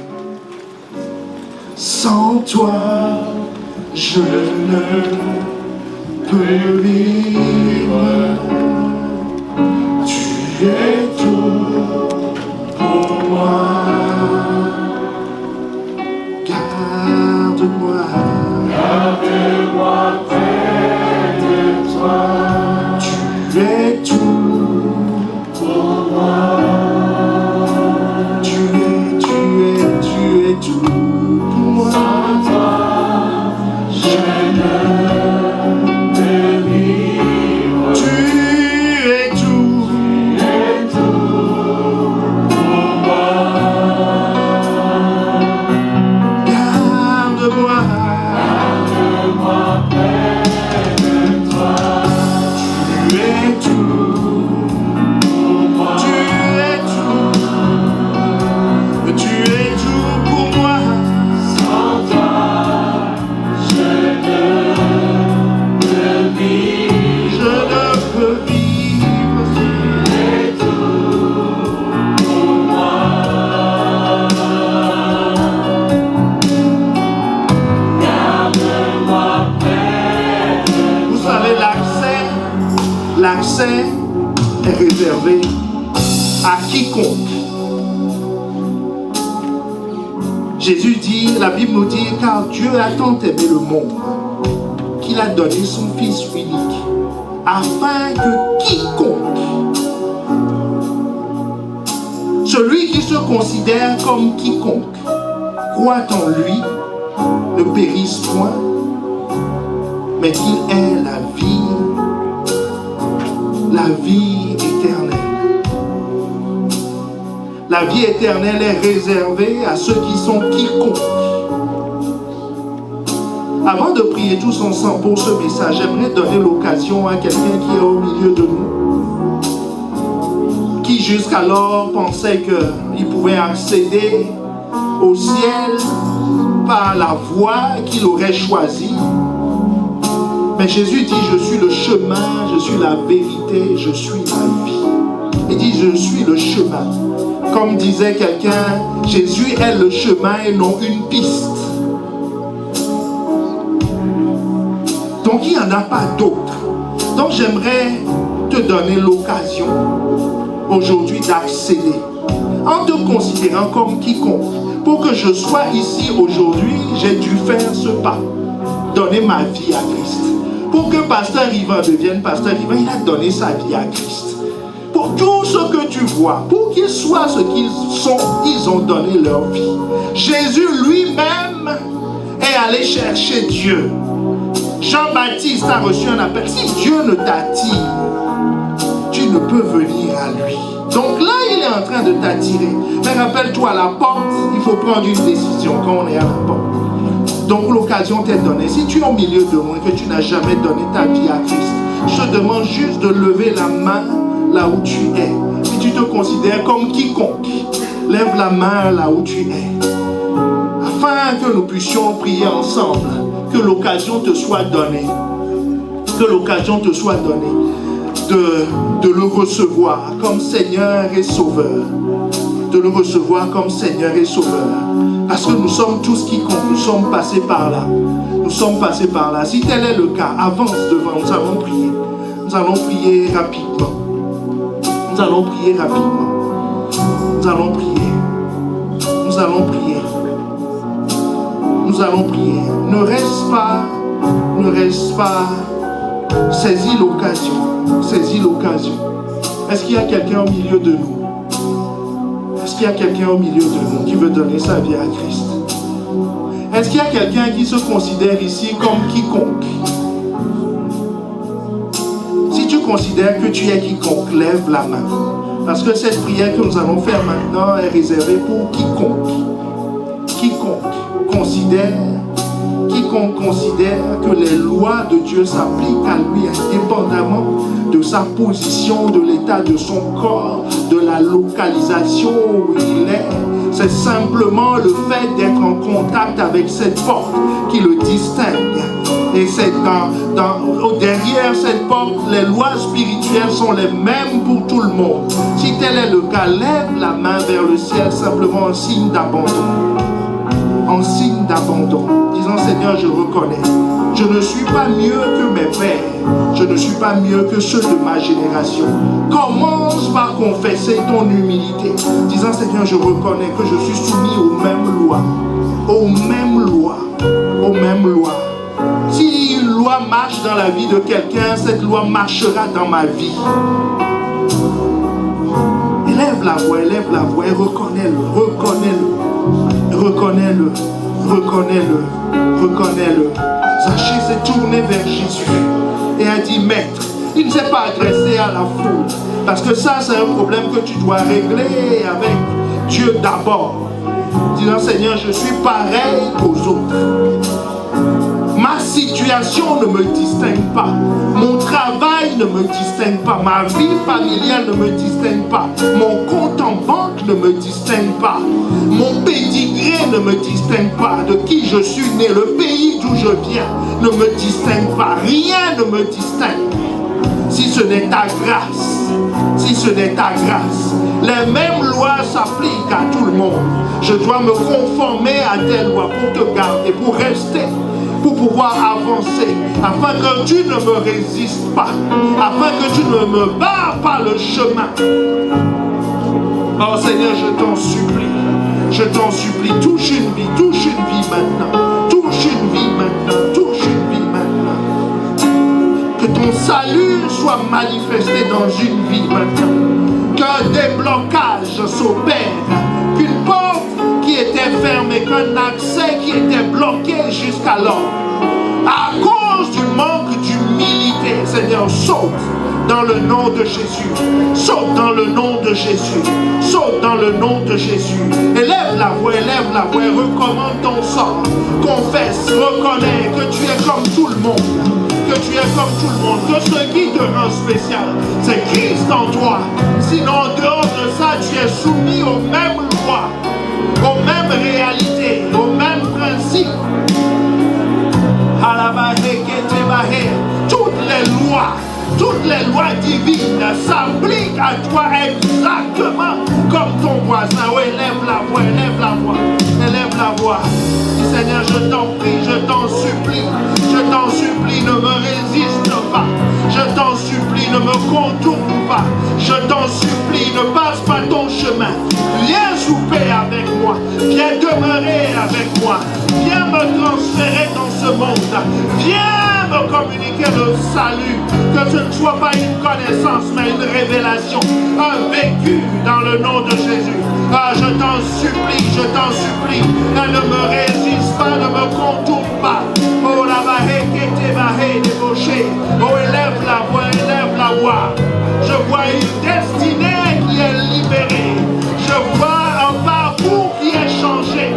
Sans toi, je ne peux vivre. Tu es tout pour moi. Garde-moi. Garde-moi près de toi. Tu es tout pour moi. Tu es tout pour moi. Sans toi, je ne peux vivre. Tu es tout pour moi. Garde-moi. Garde-moi près de toi. Tu es tout pour moi. Tu es tout. Tu es tout pour moi. Sans toi, je ne peux vivre. Je ne peux vivre. Tu es tout pour moi. Garde-moi près de toi. Vous savez, l'accès est réservé à quiconque. Jésus dit, la Bible nous dit, car Dieu a tant aimé le monde qu'il a donné son Fils unique, afin que quiconque, celui qui se considère comme quiconque, croit en lui, ne périsse point, mais qu'il ait la vie éternelle. La vie éternelle est réservée à ceux qui sont quiconques. Avant de prier tous ensemble pour ce message, j'aimerais donner l'occasion à quelqu'un qui est au milieu de nous, qui jusqu'alors pensait qu'il pouvait accéder au ciel par la voie qu'il aurait choisie. Mais Jésus dit, je suis le chemin, je suis la vérité, je suis la vie. Il dit, je suis le chemin. Comme disait quelqu'un, Jésus est le chemin et non une piste. Donc il n'y en a pas d'autre. Donc j'aimerais te donner l'occasion aujourd'hui d'accéder en te considérant comme quiconque. Pour que je sois ici aujourd'hui, j'ai dû faire ce pas, donner ma vie à Christ. Pour que Pasteur Yvan devienne Pasteur Yvan, il a donné sa vie à Christ. Pour tout ce que tu vois, pour qu'ils soient ce qu'ils sont, ils ont donné leur vie. Jésus lui-même est allé chercher Dieu. Jean-Baptiste a reçu un appel. Si Dieu ne t'attire, tu ne peux venir à lui. Donc là, il est en train de t'attirer. Mais rappelle-toi, à la porte, il faut prendre une décision quand on est à la porte. Donc l'occasion t'est donnée. Si tu es au milieu de moi et que tu n'as jamais donné ta vie à Christ, je te demande juste de lever la main là où tu es. Si tu te considères comme quiconque, lève la main là où tu es. Afin que nous puissions prier ensemble, que l'occasion te soit donnée. Que l'occasion te soit donnée de le recevoir comme Seigneur et Sauveur. De le recevoir comme Seigneur et Sauveur. Parce que nous sommes tous quiconques, nous sommes passés par là. Nous sommes passés par là. Si tel est le cas, avance devant, nous allons prier. Nous allons prier rapidement. Nous allons prier rapidement. Nous allons prier. Nous allons prier. Nous allons prier. Ne reste pas. Saisis l'occasion. Saisis l'occasion. Est-ce qu'il y a quelqu'un au milieu de nous? Est-ce qu'il y a quelqu'un au milieu de nous qui veut donner sa vie à Christ? Est-ce qu'il y a quelqu'un qui se considère ici comme quiconque? Si tu considères que tu es quiconque, lève la main. Parce que cette prière que nous allons faire maintenant est réservée pour quiconque. Quiconque considère que les lois de Dieu s'appliquent à lui indépendamment de sa position, de l'état de son corps, de la localisation où il est. C'est simplement le fait d'être en contact avec cette porte qui le distingue. Et c'est derrière cette porte, les lois spirituelles sont les mêmes pour tout le monde. Si tel est le cas, lève la main vers le ciel simplement en signe d'abandon. En signe d'abandon, disant Seigneur, je reconnais, je ne suis pas mieux que mes pères, je ne suis pas mieux que ceux de ma génération. Commence par confesser ton humilité, disant Seigneur, je reconnais que je suis soumis aux mêmes lois, aux mêmes lois, aux mêmes lois. Si une loi marche dans la vie de quelqu'un, cette loi marchera dans ma vie. Élève la voix et reconnais-le, reconnais-le, reconnais-le. Zaché s'est tourné vers Jésus et a dit, Maître, il ne s'est pas adressé à la foule. Parce que ça, c'est un problème que tu dois régler avec Dieu d'abord. Disant, Seigneur, je suis pareil qu'aux autres. Ma situation ne me distingue pas. Mon travail ne me distingue pas. Ma vie familiale ne me distingue pas. Mon compte en banque ne me distingue pas. Mon pédigré ne me distingue pas. De qui je suis né, le pays d'où je viens ne me distingue pas. Rien ne me distingue. Si ce n'est ta grâce, si ce n'est ta grâce, les mêmes lois s'appliquent à tout le monde. Je dois me conformer à tes lois pour te garder, pour rester, pour pouvoir avancer, afin que tu ne me résistes pas, afin que tu ne me barres pas le chemin. Oh Seigneur, je t'en supplie, touche une vie maintenant, touche une vie maintenant, touche une vie maintenant. Que ton salut soit manifesté dans une vie maintenant. Qu'un déblocage s'opère. Qu'une porte qui était fermée, qu'un accès qui était bloqué jusqu'alors, à cause du manque d'humilité, Seigneur, saute dans le nom de Jésus. Saute dans le nom de Jésus. Saute dans le nom de Jésus. Élève la voix, recommande ton sort. Confesse, reconnais que tu es comme tout le monde. Que tu es comme tout le monde. Que ce qui te rend spécial, c'est Christ en toi. Sinon, en dehors de ça, tu es soumis aux mêmes lois, aux mêmes réalités, aux mêmes principes. Toutes les lois divines s'appliquent à toi exactement comme ton voisin. Oui, élève la voix, élève la voix, élève la voix. Seigneur, je t'en prie, je t'en supplie, ne me résiste pas. Je t'en supplie, ne me contourne pas. Je t'en supplie, ne passe pas ton chemin. Viens souper avec moi, viens demeurer avec moi, viens me transférer dans ce monde. Viens me communiquer le salut, que ce ne soit pas une connaissance, mais une révélation, un vécu dans le nom de Jésus. Ah, je t'en supplie, ne me résiste pas, ne me contourne pas. Oh, la bahé, kété bahé, débauché. Oh, élève la voix. Je vois une destinée qui est libérée. Je vois un parcours qui est changé.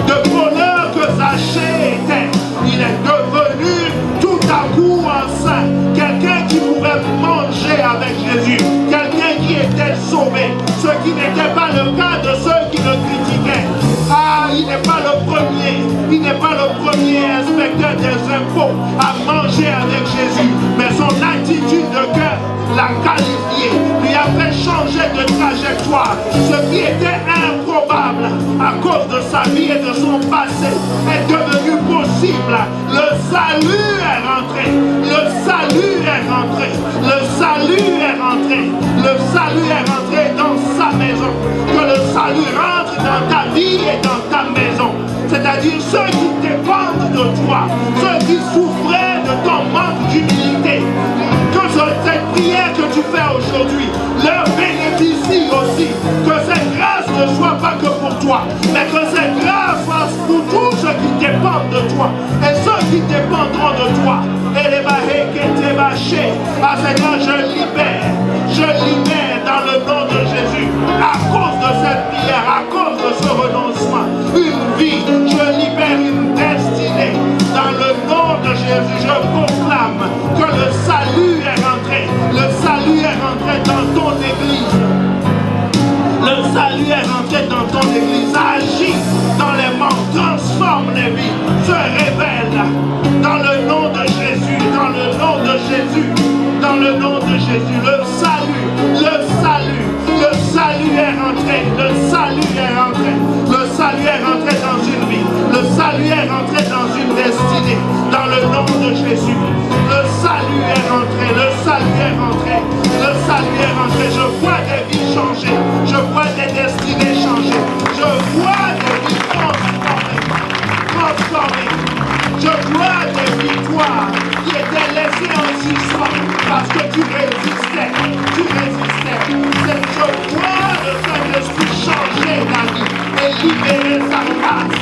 De bonheur que Zachée était, il est devenu tout à coup un saint. Quelqu'un qui pourrait manger avec Jésus. Quelqu'un qui était sauvé. Ce qui n'était pas le cas de ceux qui le critiquaient. Ah, il n'est pas le premier. Il n'est pas le premier inspecteur des impôts à manger avec Jésus. Mais son attitude de cœur l'a qualifié, lui a fait changer de trajectoire. Ce qui était improbable à cause de sa vie et de son passé est devenu possible. Le salut est rentré. Le salut est rentré. Le salut est rentré. Le salut est rentré dans sa maison. Que le salut rentre dans ta vie et dans ta maison. C'est-à-dire ceux qui dépendent de toi, ceux qui souffraient de ton manque d'humilité. Que cette prière que tu fais aujourd'hui leur bénéficie aussi. Que cette grâce ne soit pas que pour toi, mais que cette grâce soit pour tous ceux qui dépendent de toi et ceux qui dépendront de toi. Et les bahés qui étaient bâchés, ah Seigneur, je libère dans le nom de Jésus, à cause de cette prière, à cause de ce renoncement, une vie, je libère une destinée. Dans le nom de Jésus, je proclame que le salut est rentré. Le salut est rentré dans ton église. Le salut est rentré dans ton église. Agis dans les mondes, transforme les vies, se révèle. Dans le nom de Jésus, dans le nom de Jésus, dans le nom de Jésus. Le salut est rentré. Le salut est rentré. Le salut est rentré dans une vie. Le salut est rentré dans une destinée. Dans le nom de Jésus. Le salut est rentré. Le salut est rentré. Le salut est rentré. Je vois des vies changer. Je vois des destinées changer. Je vois des vies transformées. Je vois des victoires qui étaient laissées en suspens parce que tu résistais. Je vois le Saint-Esprit changer ta vie et libérer sa grâce.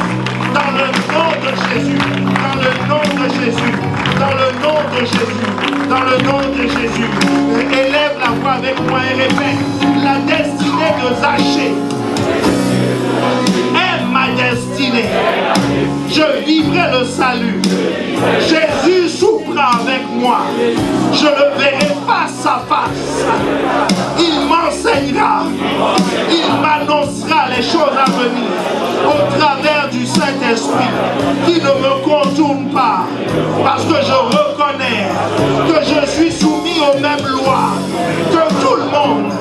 Dans le nom de Jésus, dans le nom de Jésus, dans le nom de Jésus, dans le nom de Jésus. Élève la voix avec moi et répète. La destinée de Zachée est ma destinée. Je vivrai le salut. Jésus soupera avec moi. Je le verrai face à face. Il m'enseignera. Il m'annoncera les choses à venir au travers du Saint-Esprit qui ne me contourne pas. Parce que je reconnais que je suis soumis aux mêmes lois que tout le monde.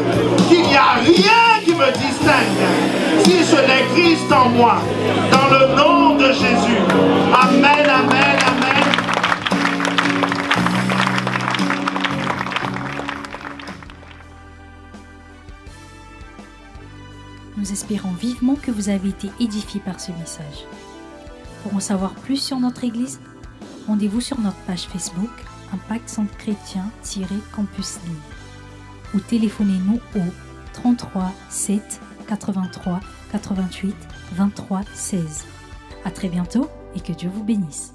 Qu'il n'y a rien qui me distingue si ce n'est Christ en moi. Dans le nom de Jésus. Amen, amen, amen. Nous espérons vivement que vous avez été édifiés par ce message. Pour en savoir plus sur notre Église, rendez-vous sur notre page Facebook, Impact Centre Chrétien-Campus Lille. Ou téléphonez-nous au 33 7 83 88 23 16. À très bientôt et que Dieu vous bénisse.